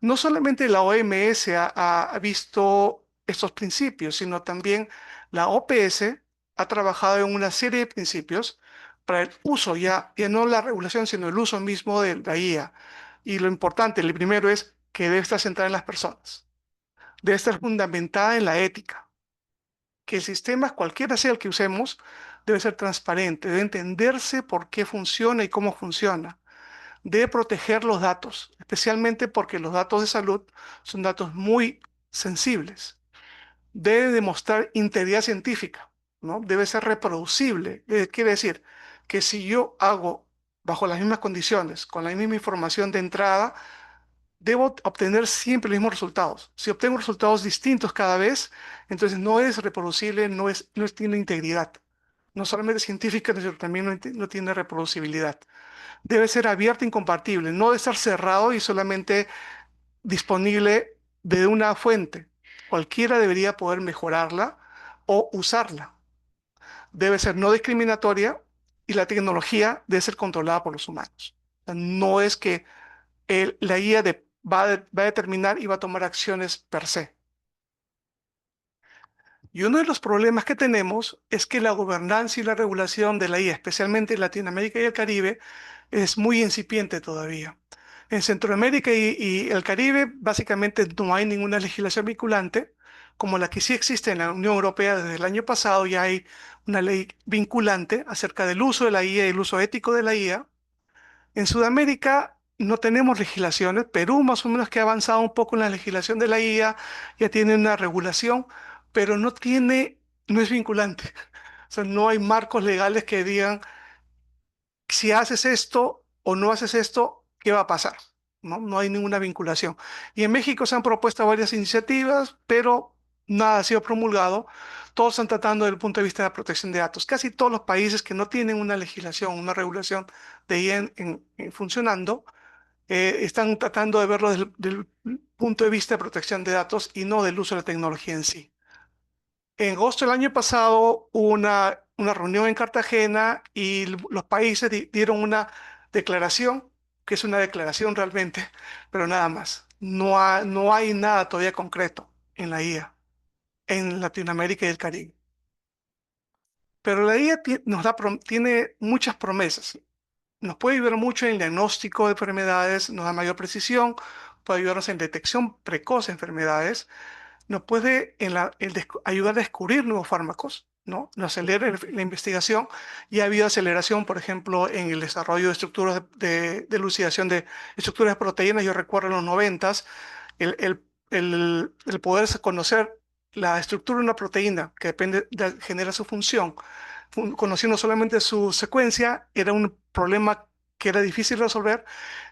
No solamente la OMS ha visto estos principios, sino también la OPS ha trabajado en una serie de principios para el uso, ya no la regulación, sino el uso mismo de la IA. Y lo importante, el primero es que debe estar centrada en las personas, debe estar fundamentada en la ética, que el sistema, cualquiera sea el que usemos, debe ser transparente, debe entenderse por qué funciona y cómo funciona. Debe proteger los datos, especialmente porque los datos de salud son datos muy sensibles. Debe demostrar integridad científica, ¿no? Debe ser reproducible. Quiere decir que si yo hago bajo las mismas condiciones, con la misma información de entrada, debo obtener siempre los mismos resultados. Si obtengo resultados distintos cada vez, entonces no es reproducible, no tiene integridad. No solamente científica, sino también no tiene reproducibilidad. Debe ser abierto e incompatible, no debe estar cerrado y solamente disponible de una fuente. Cualquiera debería poder mejorarla o usarla. Debe ser no discriminatoria y la tecnología debe ser controlada por los humanos. O sea, no es que la IA va a determinar y va a tomar acciones per se. Y uno de los problemas que tenemos es que la gobernanza y la regulación de la IA, especialmente en Latinoamérica y el Caribe, es muy incipiente todavía. En Centroamérica y el Caribe, básicamente no hay ninguna legislación vinculante, como la que sí existe en la Unión Europea desde el año pasado. Ya hay una ley vinculante acerca del uso de la IA y el uso ético de la IA. En Sudamérica no tenemos legislaciones. Perú más o menos que ha avanzado un poco en la legislación de la IA, ya tiene una regulación, pero no es vinculante. O sea, no hay marcos legales que digan si haces esto o no haces esto, ¿qué va a pasar? ¿No? No hay ninguna vinculación. Y en México se han propuesto varias iniciativas, pero nada ha sido promulgado. Todos están tratando desde el punto de vista de la protección de datos. Casi todos los países que no tienen una legislación, una regulación de IA funcionando, están tratando de verlo desde el punto de vista de protección de datos y no del uso de la tecnología en sí. En agosto del año pasado hubo una reunión en Cartagena y los países dieron una declaración, que es una declaración realmente, pero nada más. No hay nada todavía concreto en la IA, en Latinoamérica y el Caribe. Pero la IA tiene muchas promesas. Nos puede ayudar mucho en el diagnóstico de enfermedades, nos da mayor precisión, puede ayudarnos en detección precoz de enfermedades, nos puede ayudar a descubrir nuevos fármacos, ¿no? Nos acelera la investigación y ha habido aceleración, por ejemplo, en el desarrollo de estructuras de elucidación de estructuras de proteínas. Yo recuerdo en los noventas el poder conocer la estructura de una proteína que genera su función, conociendo solamente su secuencia, era un problema que era difícil resolver.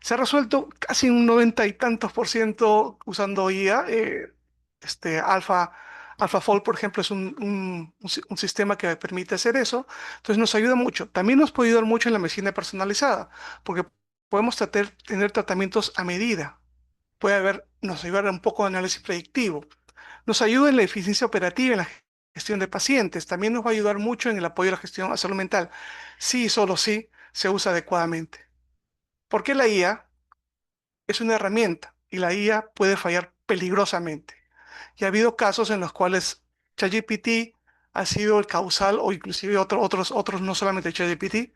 Se ha resuelto casi un 90 y tantos por ciento usando IA. AlphaFold, por ejemplo, es un sistema que permite hacer eso. Entonces nos ayuda mucho. También nos puede ayudar mucho en la medicina personalizada, porque podemos tener tratamientos a medida. Nos ayuda un poco de análisis predictivo. Nos ayuda en la eficiencia operativa, en la gestión de pacientes. También nos va a ayudar mucho en el apoyo a la gestión a salud mental. Sí, y solo sí se usa adecuadamente. Porque la IA es una herramienta y la IA puede fallar peligrosamente. Y ha habido casos en los cuales ChatGPT ha sido el causal, o inclusive otros, no solamente ChatGPT,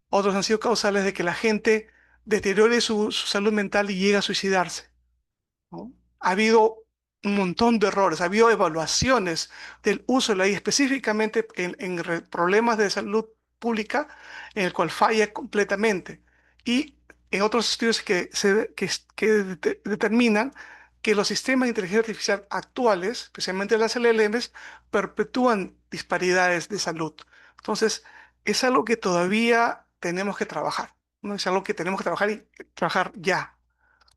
otros han sido causales de que la gente deteriore su salud mental y llegue a suicidarse, ¿no? Ha habido un montón de errores, ha habido evaluaciones del uso de la IA específicamente en problemas de salud pública en el cual falla completamente. Y en otros estudios que determinan que los sistemas de inteligencia artificial actuales, especialmente las LLMs, perpetúan disparidades de salud. Entonces, es algo que todavía tenemos que trabajar, ¿no? Es algo que tenemos que trabajar y trabajar ya,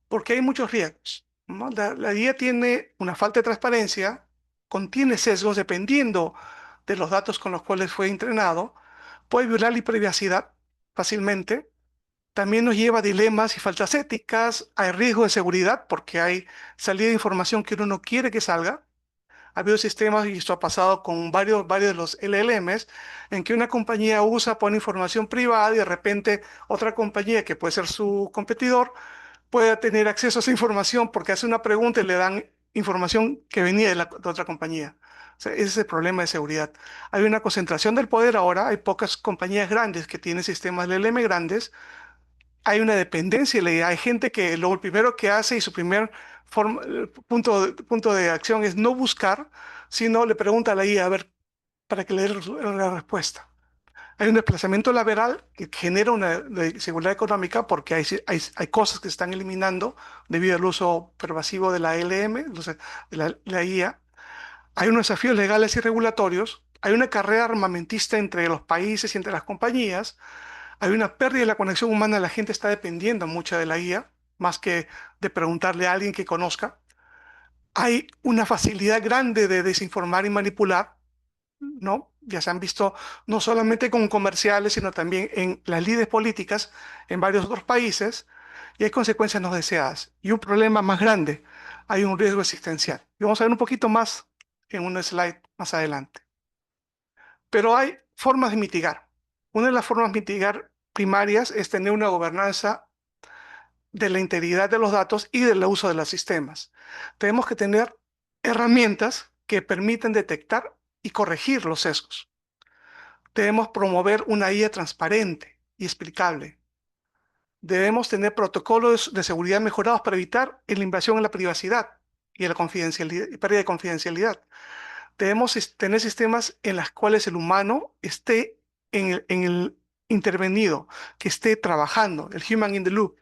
porque hay muchos riesgos, ¿no? La guía tiene una falta de transparencia, contiene sesgos dependiendo de los datos con los cuales fue entrenado, puede violar la privacidad fácilmente, también nos lleva a dilemas y faltas éticas, hay riesgo de seguridad porque hay salida de información que uno no quiere que salga. Ha habido sistemas, y esto ha pasado con varios de los LLMs, en que una compañía pone información privada y de repente otra compañía que puede ser su competidor pueda tener acceso a esa información porque hace una pregunta y le dan información que venía de otra compañía. O sea, ese es el problema de seguridad. Hay una concentración del poder ahora, hay pocas compañías grandes que tienen sistemas LLM grandes, hay una dependencia y hay gente que lo primero que hace y su primer punto de acción es no buscar, sino le pregunta a la IA a ver para que le dé la respuesta. Hay un desplazamiento laboral que genera una desigualdad económica porque hay cosas que se están eliminando debido al uso pervasivo de la LM, la IA. Hay unos desafíos legales y regulatorios. Hay una carrera armamentista entre los países y entre las compañías. Hay una pérdida de la conexión humana. La gente está dependiendo mucho de la IA, más que de preguntarle a alguien que conozca. Hay una facilidad grande de desinformar y manipular, ¿no? Ya se han visto no solamente con comerciales, sino también en las líderes políticas en varios otros países, y hay consecuencias no deseadas. Y un problema más grande, hay un riesgo existencial. Y vamos a ver un poquito más en un slide más adelante. Pero hay formas de mitigar. Una de las formas de mitigar primarias es tener una gobernanza de la integridad de los datos y del uso de los sistemas. Tenemos que tener herramientas que permiten detectar y corregir los sesgos. Debemos promover una IA transparente y explicable. Debemos tener protocolos de seguridad mejorados para evitar la invasión en la privacidad y la confidencialidad, y pérdida de confidencialidad. Debemos tener sistemas en los cuales el humano esté en el intervenido, que esté trabajando, el human in the loop.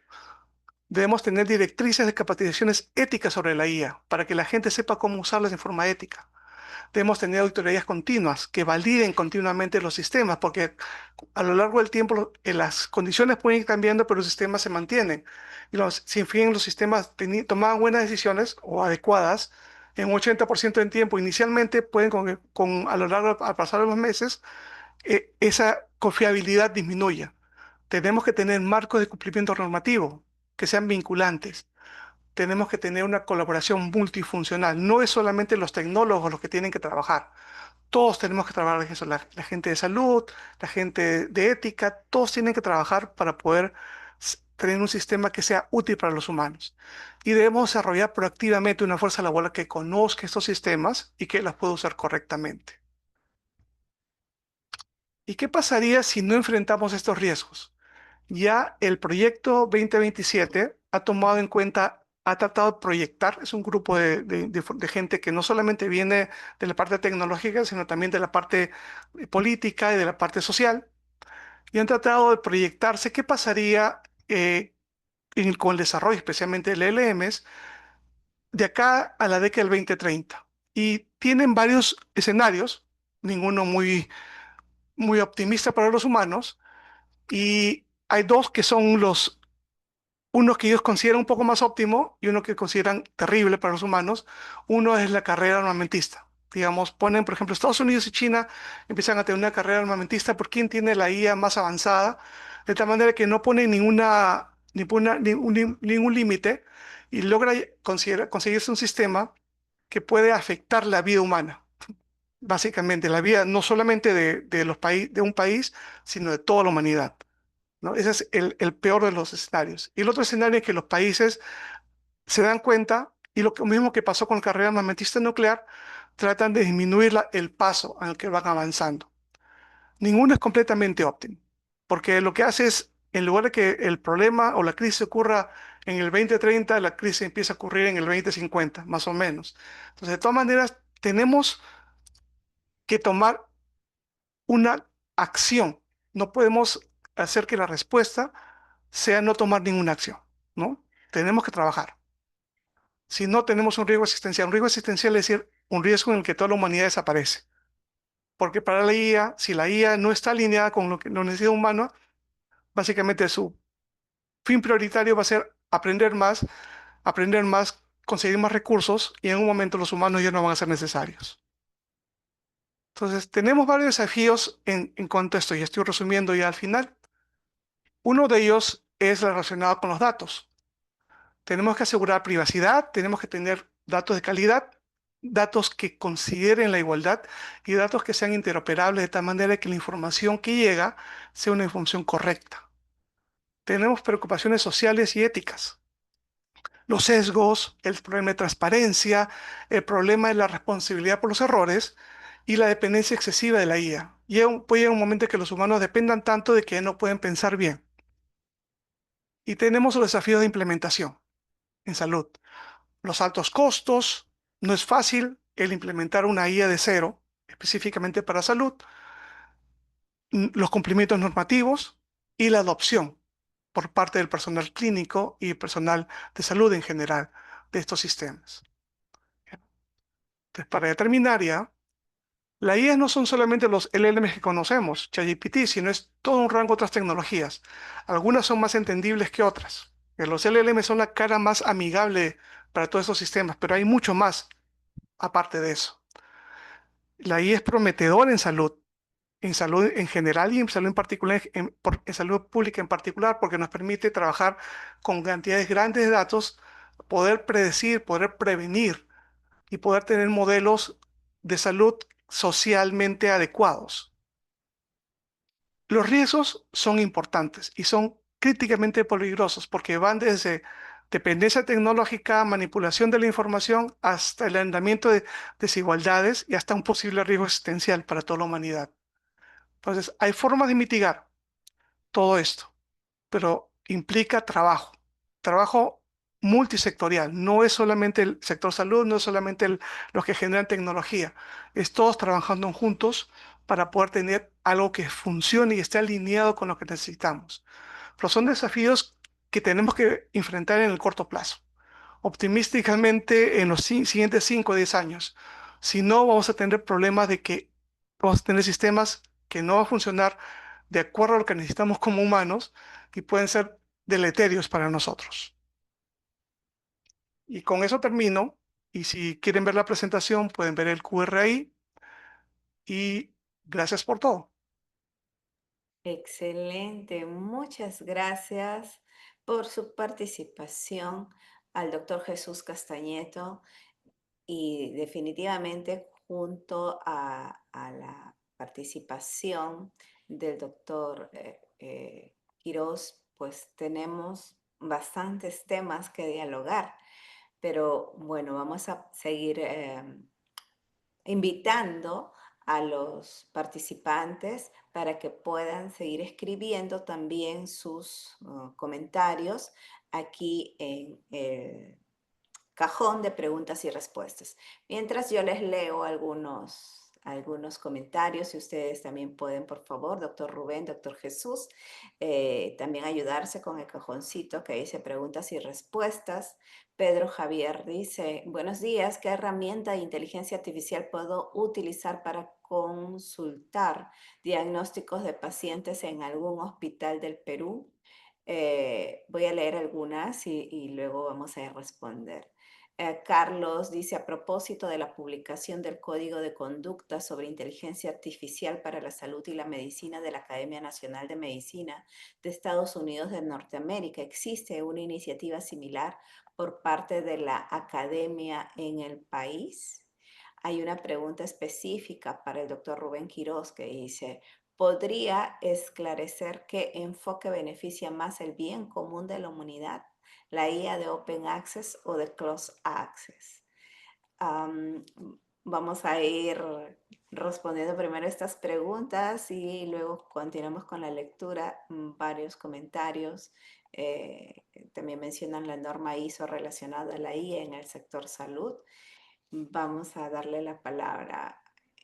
Debemos tener directrices de capacitaciones éticas sobre la IA para que la gente sepa cómo usarlas en forma ética. Debemos tener auditorías continuas que validen continuamente los sistemas, porque a lo largo del tiempo las condiciones pueden ir cambiando, pero los sistemas se mantienen. Si bien los sistemas tomaban buenas decisiones o adecuadas, en un 80% del tiempo inicialmente pueden a lo largo al pasar de los meses, esa confiabilidad disminuye. Tenemos que tener marcos de cumplimiento normativo que sean vinculantes. Tenemos que tener una colaboración multifuncional. No es solamente los tecnólogos los que tienen que trabajar. Todos tenemos que trabajar en eso. La gente de salud, la gente de ética, todos tienen que trabajar para poder tener un sistema que sea útil para los humanos. Y debemos desarrollar proactivamente una fuerza laboral que conozca estos sistemas y que las pueda usar correctamente. ¿Y qué pasaría si no enfrentamos estos riesgos? Ya el proyecto 2027 ha tomado en cuenta, ha tratado de proyectar, es un grupo de gente que no solamente viene de la parte tecnológica, sino también de la parte política y de la parte social, y han tratado de proyectarse qué pasaría con el desarrollo, especialmente de LLMs, de acá a la década del 2030. Y tienen varios escenarios, ninguno muy optimista para los humanos, y hay dos que son uno que ellos consideran un poco más óptimo y uno que consideran terrible para los humanos. Uno es la carrera armamentista. Digamos, ponen, por ejemplo, Estados Unidos y China empiezan a tener una carrera armamentista por quién tiene la IA más avanzada, de tal manera que no ponen ningún límite y logra conseguirse un sistema que puede afectar la vida humana. Básicamente, la vida no solamente de un país, sino de toda la humanidad, ¿no? Ese es el peor de los escenarios. Y el otro escenario es que los países se dan cuenta, y lo mismo que pasó con la carrera armamentista nuclear, tratan de disminuir el paso en el que van avanzando. Ninguno es completamente óptimo, porque lo que hace es, en lugar de que el problema o la crisis ocurra en el 2030, la crisis empieza a ocurrir en el 2050, más o menos. Entonces, de todas maneras, tenemos que tomar una acción. No podemos hacer que la respuesta sea no tomar ninguna acción, ¿no? Tenemos que trabajar. Si no, tenemos un riesgo existencial. Un riesgo existencial es decir, un riesgo en el que toda la humanidad desaparece. Porque para la IA, si la IA no está alineada con lo que lo necesita humano, básicamente su fin prioritario va a ser aprender más, conseguir más recursos y en un momento los humanos ya no van a ser necesarios. Entonces, tenemos varios desafíos en cuanto a esto, y estoy resumiendo ya al final. Uno de ellos es relacionado con los datos. Tenemos que asegurar privacidad, tenemos que tener datos de calidad, datos que consideren la igualdad y datos que sean interoperables de tal manera que la información que llega sea una información correcta. Tenemos preocupaciones sociales y éticas. Los sesgos, el problema de transparencia, el problema de la responsabilidad por los errores y la dependencia excesiva de la IA. Puede llegar un momento en que los humanos dependan tanto de que no pueden pensar bien. Y tenemos los desafíos de implementación en salud. Los altos costos, no es fácil el implementar una IA de cero, específicamente para salud, los cumplimientos normativos y la adopción por parte del personal clínico y personal de salud en general de estos sistemas. Entonces, para terminar ya, la IA no son solamente los LLMs que conocemos, ChatGPT, sino es todo un rango de otras tecnologías. Algunas son más entendibles que otras. Los LLMs son la cara más amigable para todos estos sistemas, pero hay mucho más aparte de eso. La IA es prometedora en salud en general y en salud en particular, en salud pública en particular, porque nos permite trabajar con cantidades grandes de datos, poder predecir, poder prevenir y poder tener modelos de salud socialmente adecuados. Los riesgos son importantes y son críticamente peligrosos porque van desde dependencia tecnológica, manipulación de la información, hasta el andamiento de desigualdades y hasta un posible riesgo existencial para toda la humanidad. Entonces, hay formas de mitigar todo esto, pero implica trabajo multisectorial. No es solamente el sector salud, no es solamente los que generan tecnología, es todos trabajando juntos para poder tener algo que funcione y esté alineado con lo que necesitamos. Pero son desafíos que tenemos que enfrentar en el corto plazo, optimísticamente en los siguientes 5 o 10 años. Si no, vamos a tener problemas de que vamos a tener sistemas que no van a funcionar de acuerdo a lo que necesitamos como humanos y pueden ser deleterios para nosotros. Y con eso termino. Y si quieren ver la presentación, pueden ver el QR ahí. Y gracias por todo. Excelente, muchas gracias por su participación, al doctor Jesús Castañeto y definitivamente junto a la participación del doctor Quirós, pues tenemos bastantes temas que dialogar, pero bueno, vamos a seguir invitando a los participantes para que puedan seguir escribiendo también sus comentarios aquí en el cajón de preguntas y respuestas. Mientras yo les leo algunos comentarios y ustedes también pueden, por favor, doctor Rubén, doctor Jesús, también ayudarse con el cajoncito que dice preguntas y respuestas. Pedro Javier dice, buenos días, ¿qué herramienta de inteligencia artificial puedo utilizar para consultar diagnósticos de pacientes en algún hospital del Perú? Voy a leer algunas y luego vamos a responder. Carlos dice, a propósito de la publicación del Código de Conducta sobre Inteligencia Artificial para la Salud y la Medicina de la Academia Nacional de Medicina de Estados Unidos de Norteamérica, ¿existe una iniciativa similar por parte de la academia en el país? Hay una pregunta específica para el doctor Rubén Quirós que dice, ¿podría esclarecer qué enfoque beneficia más el bien común de la humanidad? ¿La IA de Open Access o de Closed Access? Am, Vamos a ir respondiendo primero estas preguntas y luego continuamos con la lectura. Varios comentarios. También mencionan la norma ISO relacionada a la IA en el sector salud. Vamos a darle la palabra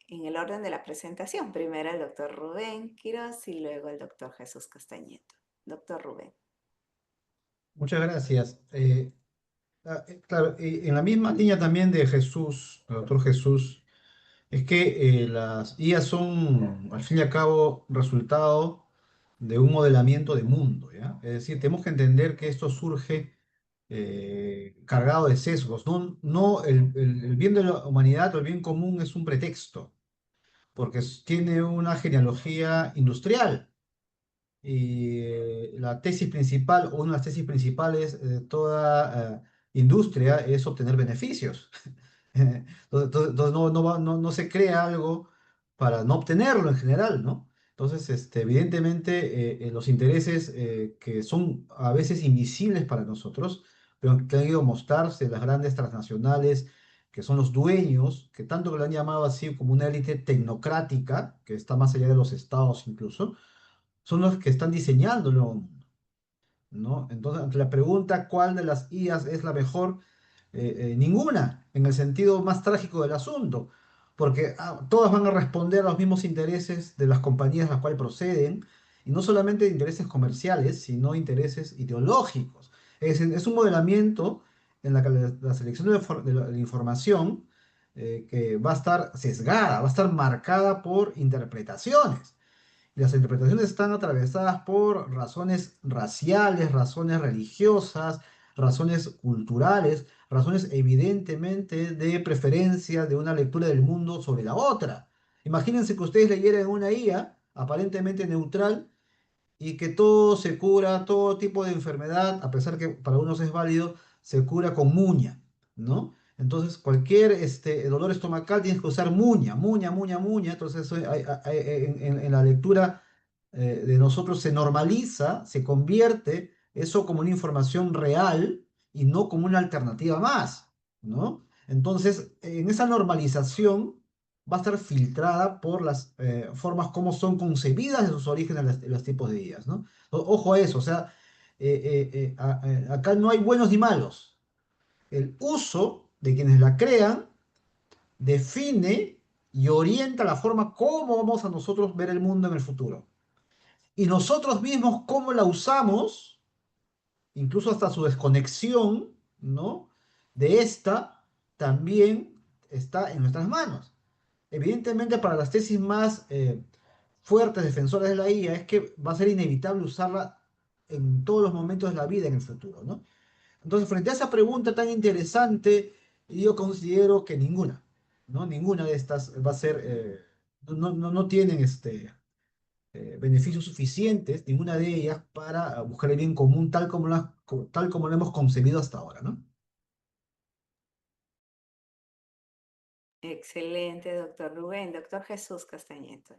en el orden de la presentación. Primero el doctor Rubén Quiroz y luego el doctor Jesús Castañeto. Doctor Rubén. Muchas gracias. Claro, en la misma línea también de Jesús, el doctor Jesús, es que las IA son, al fin y al cabo, resultado de un modelamiento de mundo, ¿ya? Es decir, tenemos que entender que esto surge cargado de sesgos. No, no el bien de la humanidad o el bien común es un pretexto, porque tiene una genealogía industrial. Y la tesis principal, o una de las tesis principales de toda industria es obtener beneficios. Entonces no se crea algo para no obtenerlo en general, ¿no? Entonces, evidentemente, los intereses que son a veces invisibles para nosotros, pero que han ido a mostrarse las grandes transnacionales, que son los dueños, que tanto que lo han llamado así como una élite tecnocrática, que está más allá de los estados incluso, son los que están diseñando el nuevo mundo, ¿no? Entonces, ante la pregunta cuál de las IAs es la mejor, ninguna, en el sentido más trágico del asunto, porque todas van a responder a los mismos intereses de las compañías a las cuales proceden, y no solamente intereses comerciales, sino intereses ideológicos. Es un modelamiento en la que la selección de la información que va a estar sesgada, va a estar marcada por interpretaciones. Las interpretaciones están atravesadas por razones raciales, razones religiosas, razones culturales, razones evidentemente de preferencia de una lectura del mundo sobre la otra. Imagínense que ustedes leyeran una IA aparentemente neutral y que todo se cura, todo tipo de enfermedad, a pesar que para unos es válido, se cura con muña, ¿no? Entonces, cualquier dolor estomacal tienes que usar muña, muña, muña, muña. Entonces, en la lectura de nosotros se normaliza, se convierte eso como una información real y no como una alternativa más, ¿no? Entonces, en esa normalización va a estar filtrada por las formas como son concebidas en sus orígenes los tipos de IAs, ¿no? Ojo a eso, o sea, acá no hay buenos ni malos. El uso de quienes la crean define y orienta la forma como vamos a nosotros ver el mundo en el futuro. Y nosotros mismos, cómo la usamos, incluso hasta su desconexión, ¿no? De esta, también está en nuestras manos. Evidentemente, para las tesis más fuertes defensoras de la IA es que va a ser inevitable usarla en todos los momentos de la vida en el futuro, ¿no? Entonces, frente a esa pregunta tan interesante, yo considero que ninguna, ¿no? Ninguna de estas va a ser, no tienen beneficios suficientes, ninguna de ellas, para buscar el bien común tal como lo hemos concebido hasta ahora, ¿no? Excelente, doctor Rubén. Doctor Jesús Castañeto.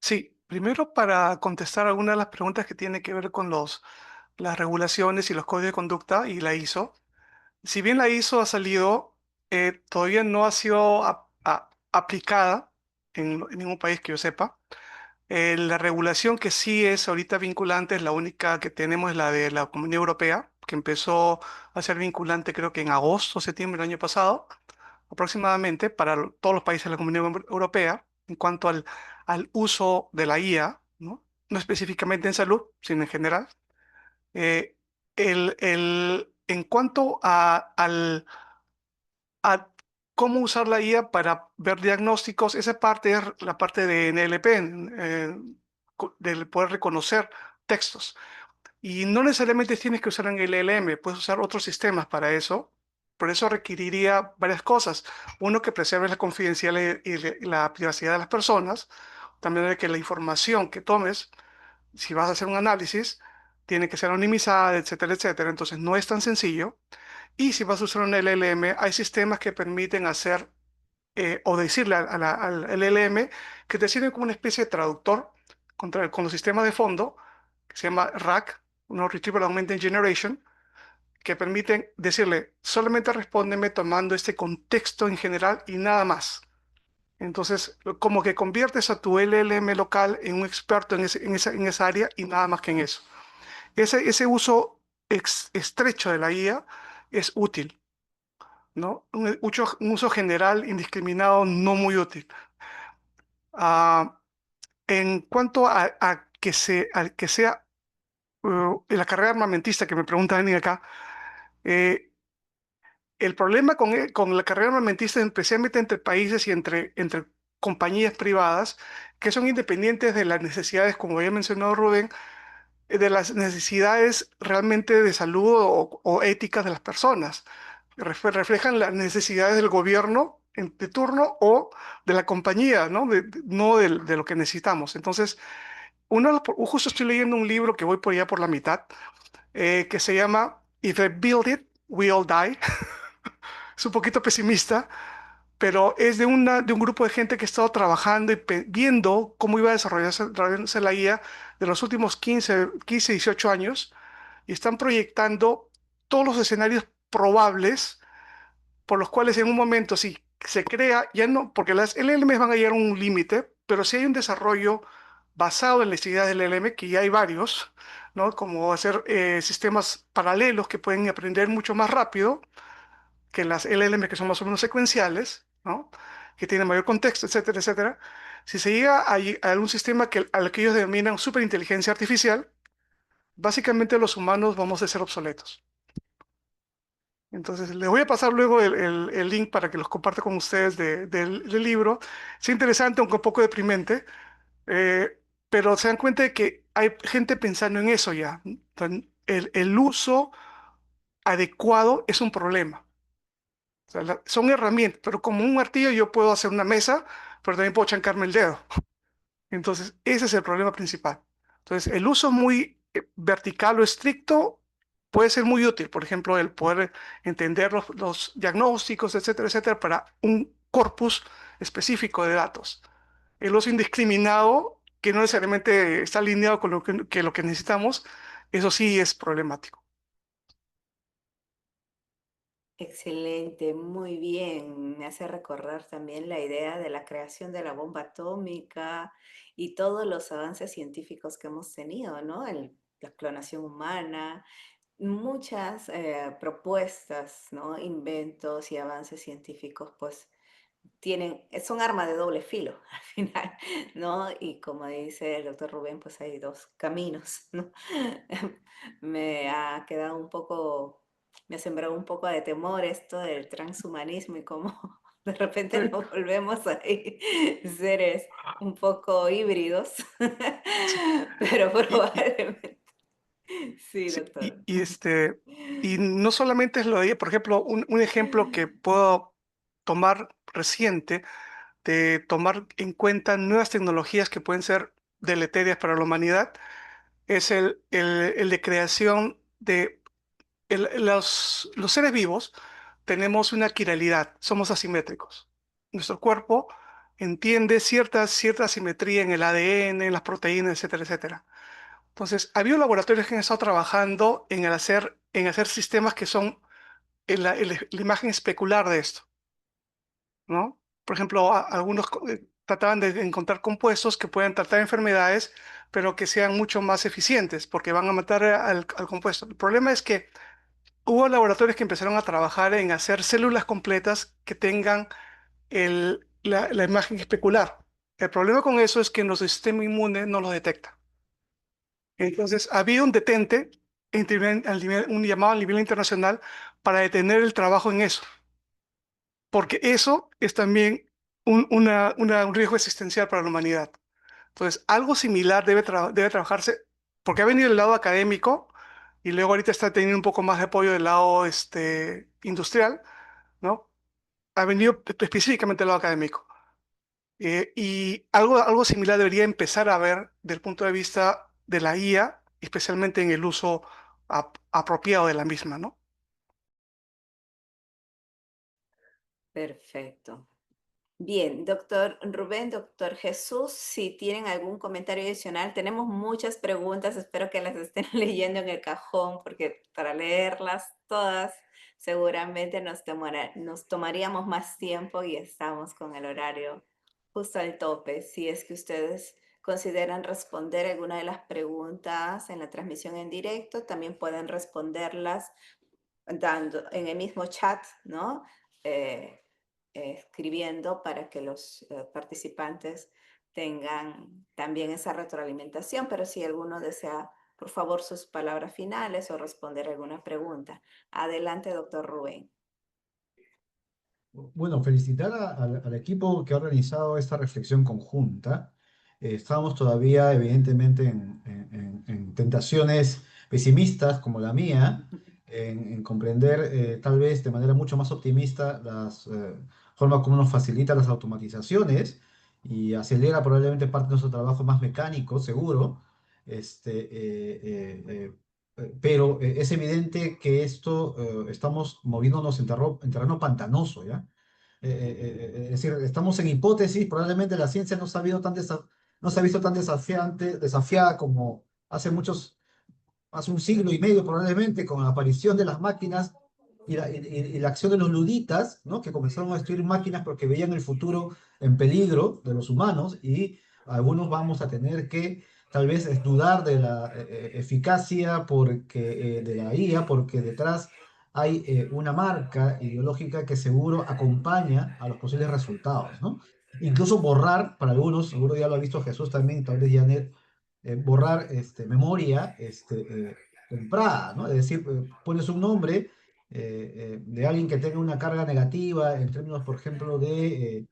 Sí, primero para contestar algunas de las preguntas que tienen que ver con las regulaciones y los códigos de conducta y la ISO. Si bien la ISO ha salido, todavía no ha sido aplicada en ningún país que yo sepa. La regulación que sí es ahorita vinculante, es la única que tenemos, es la de la Comunidad Europea, que empezó a ser vinculante creo que en agosto o septiembre del año pasado, aproximadamente, para todos los países de la Comunidad Europea, en cuanto al uso de la IA, ¿no? No específicamente en salud, sino en general. Eh, en cuanto a cómo usar la IA para ver diagnósticos, esa parte es la parte de NLP, del poder reconocer textos. Y no necesariamente tienes que usar en el LLM, puedes usar otros sistemas para eso. Por eso requeriría varias cosas. Uno, que preserve la confidencialidad y la privacidad de las personas. También de que la información que tomes, si vas a hacer un análisis, tiene que ser anonimizada, etcétera, etcétera. Entonces no es tan sencillo. Y si vas a usar un LLM, hay sistemas que permiten hacer o decirle al LLM que te sirve como una especie de traductor con los sistemas de fondo, que se llama RAG, no Retrieval Augmented Generation, que permiten decirle, solamente respóndeme tomando este contexto en general y nada más. Entonces, como que conviertes a tu LLM local en un experto en esa área y nada más que en eso. Ese uso estrecho de la IA es útil, ¿no? Un uso general, indiscriminado, no muy útil. Ah, en cuanto a que sea la carrera armamentista que me pregunta Dani acá, eh, el problema con la carrera armamentista, especialmente entre países y entre compañías privadas, que son independientes de las necesidades, como había mencionado Rubén, de las necesidades realmente de salud o éticas de las personas. Reflejan las necesidades del gobierno de turno o de la compañía, ¿no? No de lo que necesitamos. Entonces, justo estoy leyendo un libro que voy por allá por la mitad, que se llama If I Build It, We All Die. Es un poquito pesimista, pero es de un grupo de gente que ha estado trabajando y viendo cómo iba a desarrollarse la IA de los últimos 18 años, y están proyectando todos los escenarios probables por los cuales en un momento, si se crea, ya no, porque las LLMs van a llegar a un límite, pero si hay un desarrollo basado en las ideas del LLM, que ya hay varios, ¿no? Como hacer sistemas paralelos que pueden aprender mucho más rápido que las LLM, que son más o menos secuenciales, ¿no? Que tienen mayor contexto, etcétera, etcétera. Si se llega a algún sistema al que ellos denominan superinteligencia artificial, básicamente los humanos vamos a ser obsoletos. Entonces, les voy a pasar luego el link para que los comparta con ustedes del libro. Es interesante, aunque un poco deprimente, pero se dan cuenta de que hay gente pensando en eso ya. El uso adecuado es un problema. O sea, son herramientas, pero como un martillo yo puedo hacer una mesa, pero también puedo chancarme el dedo. Entonces, ese es el problema principal. Entonces, el uso muy vertical o estricto puede ser muy útil. Por ejemplo, el poder entender los diagnósticos, etcétera, etcétera, para un corpus específico de datos. El uso indiscriminado, que no necesariamente está alineado con lo que necesitamos, eso sí es problemático. Excelente, muy bien. Me hace recordar también la idea de la creación de la bomba atómica y todos los avances científicos que hemos tenido, ¿no? La clonación humana, muchas propuestas, ¿no? Inventos y avances científicos, pues son arma de doble filo al final, ¿no? Y como dice el doctor Rubén, pues hay dos caminos, ¿no? Me ha quedado un poco, me ha sembrado un poco de temor esto del transhumanismo y cómo de repente Sí, nos volvemos ahí seres un poco híbridos, sí. pero Y, y- probablemente. Sí, Sí, doctor. y no solamente es lo de ella, por ejemplo, un ejemplo que puedo tomar reciente, de tomar en cuenta nuevas tecnologías que pueden ser deleterias para la humanidad, es el de creación de los seres vivos. Tenemos una quiralidad, somos asimétricos. Nuestro cuerpo entiende cierta asimetría en el ADN, en las proteínas, etcétera, etcétera. Entonces, había laboratorios que han estado trabajando en hacer sistemas que son la imagen especular de esto, ¿no? Por ejemplo, algunos trataban de encontrar compuestos que puedan tratar enfermedades, pero que sean mucho más eficientes, porque van a matar al compuesto. El problema es que hubo laboratorios que empezaron a trabajar en hacer células completas que tengan la imagen especular. El problema con eso es que nuestro sistema inmune no lo detecta. Entonces, había un detente, un llamado a nivel internacional para detener el trabajo en eso, porque eso es también un riesgo existencial para la humanidad. Entonces, algo similar debe trabajarse, porque ha venido del lado académico y luego ahorita está teniendo un poco más de apoyo del lado industrial, ¿no? Ha venido específicamente del lado académico. Y algo similar debería empezar a ver del punto de vista de la IA, especialmente en el uso apropiado de la misma, ¿no? Perfecto. Bien, doctor Rubén, doctor Jesús, si tienen algún comentario adicional, tenemos muchas preguntas, espero que las estén leyendo en el cajón, porque para leerlas todas seguramente nos tomaríamos más tiempo y estamos con el horario justo al tope. Si es que ustedes consideran responder alguna de las preguntas en la transmisión en directo, también pueden responderlas dando en el mismo chat, ¿no? Eh, escribiendo para que los participantes tengan también esa retroalimentación, pero si alguno desea, por favor, sus palabras finales o responder alguna pregunta. Adelante, doctor Rubén. Bueno, felicitar al equipo que ha organizado esta reflexión conjunta. Estamos todavía, evidentemente, en tentaciones pesimistas como la mía, en comprender tal vez de manera mucho más optimista las formas como nos facilita las automatizaciones y acelera probablemente parte de nuestro trabajo más mecánico, seguro. Pero es evidente que esto estamos moviéndonos en terreno pantanoso, ¿ya? Es decir, estamos en hipótesis, probablemente la ciencia no se ha visto tan desafiada como hace un siglo y medio probablemente, con la aparición de las máquinas y la acción de los luditas, ¿no? Que comenzaron a destruir máquinas porque veían el futuro en peligro de los humanos y algunos vamos a tener que tal vez dudar de la eficacia de la IA porque detrás hay una marca ideológica que seguro acompaña a los posibles resultados, ¿no? Incluso borrar, para algunos, seguro ya lo ha visto Jesús también, tal vez Janet, borrar memoria comprada, ¿no? Es decir, pones un nombre de alguien que tenga una carga negativa en términos, por ejemplo, de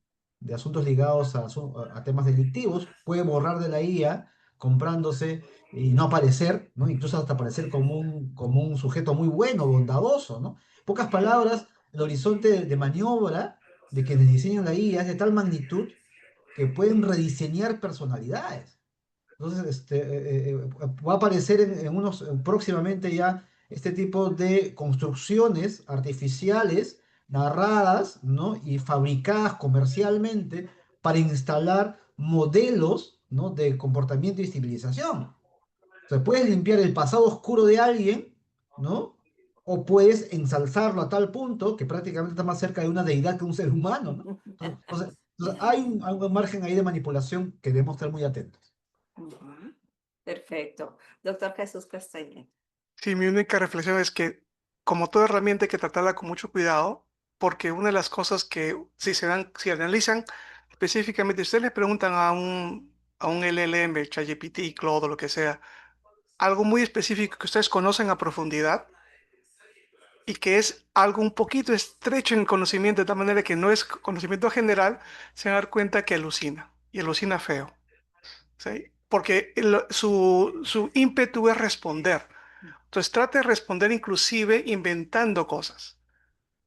asuntos ligados a temas delictivos, puede borrar de la IA comprándose y no aparecer, ¿no? Incluso hasta aparecer como un sujeto muy bueno, bondadoso, ¿no? Pocas palabras, el horizonte de maniobra de quienes diseñan la IA es de tal magnitud que pueden rediseñar personalidades. Entonces, va a aparecer próximamente ya este tipo de construcciones artificiales narradas, ¿no? Y fabricadas comercialmente para instalar modelos, ¿no? De comportamiento y civilización. O sea, puedes limpiar el pasado oscuro de alguien, ¿no? O puedes ensalzarlo a tal punto que prácticamente está más cerca de una deidad que un ser humano, ¿no? Entonces, hay un margen ahí de manipulación que debemos estar muy atentos. Ujú. Perfecto. Doctor Jesús Castañeda. Sí, mi única reflexión es que, como toda herramienta, hay que tratarla con mucho cuidado, porque una de las cosas que, si analizan específicamente, si ustedes le preguntan a un LLM, ChatGPT, Claude o lo que sea, algo muy específico que ustedes conocen a profundidad y que es algo un poquito estrecho en conocimiento, de tal manera que no es conocimiento general, se van a dar cuenta que alucina, y alucina feo, ¿sí? Porque su ímpetu es responder. Entonces trata de responder inclusive inventando cosas.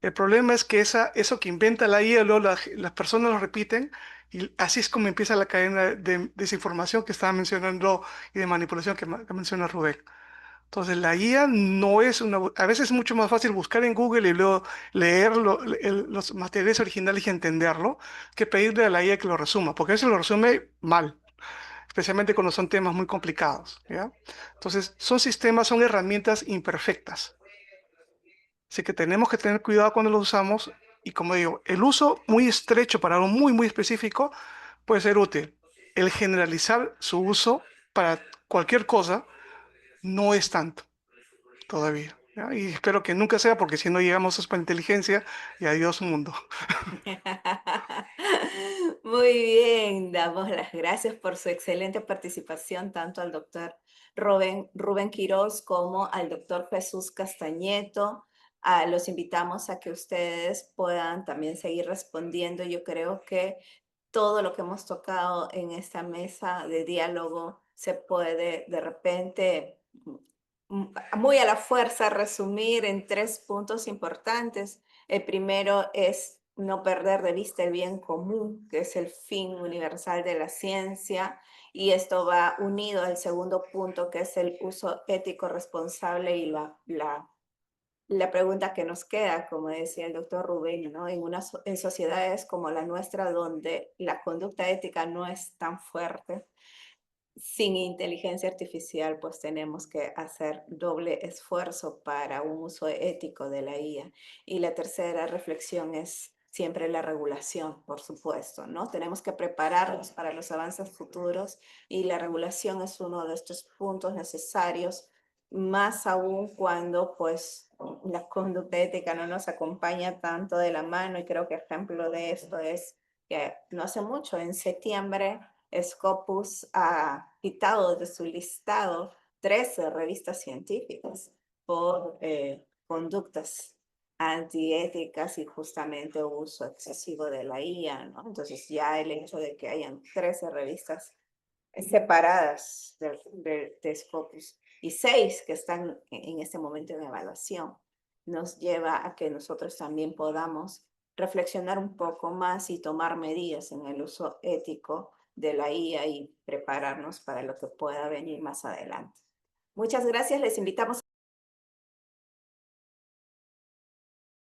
El problema es que eso que inventa la IA, luego las personas lo repiten Y así es como empieza la cadena de desinformación que estaba mencionando y de manipulación que menciona Rubén. Entonces, la guía no es a veces es mucho más fácil buscar en Google y luego leer los materiales originales y entenderlo que pedirle a la guía que lo resuma, porque a veces lo resume mal, especialmente cuando son temas muy complicados, ¿ya? Entonces, son herramientas imperfectas. Así que tenemos que tener cuidado cuando los usamos y, como digo, el uso muy estrecho para algo muy, muy específico puede ser útil. El generalizar su uso para cualquier cosa no es tanto todavía, ¿ya? Y espero que nunca sea, porque si no llegamos a superinteligencia y adiós mundo. Muy bien, damos las gracias por su excelente participación tanto al doctor Rubén Quirós como al doctor Jesús Castañeto. Los invitamos a que ustedes puedan también seguir respondiendo. Yo creo que todo lo que hemos tocado en esta mesa de diálogo se puede de repente muy a la fuerza resumir en 3 puntos importantes. El primero es no perder de vista el bien común, que es el fin universal de la ciencia, y esto va unido al segundo punto, que es el uso ético responsable y la pregunta que nos queda, como decía el doctor Rubén, ¿no? En sociedades como la nuestra, donde la conducta ética no es tan fuerte, sin inteligencia artificial, pues tenemos que hacer doble esfuerzo para un uso ético de la IA. Y la tercera reflexión es siempre la regulación, por supuesto, ¿no? Tenemos que prepararnos para los avances futuros y la regulación es uno de estos puntos necesarios, más aún cuando, pues, la conducta ética no nos acompaña tanto de la mano. Y creo que ejemplo de esto es que no hace mucho, en septiembre, Scopus ha quitado de su listado 13 revistas científicas por conductas antiéticas y justamente uso excesivo de la IA, ¿no? Entonces ya el hecho de que hayan 13 revistas separadas de Scopus y 6 que están en este momento en evaluación, nos lleva a que nosotros también podamos reflexionar un poco más y tomar medidas en el uso ético de la IA y prepararnos para lo que pueda venir más adelante. Muchas gracias, les invitamos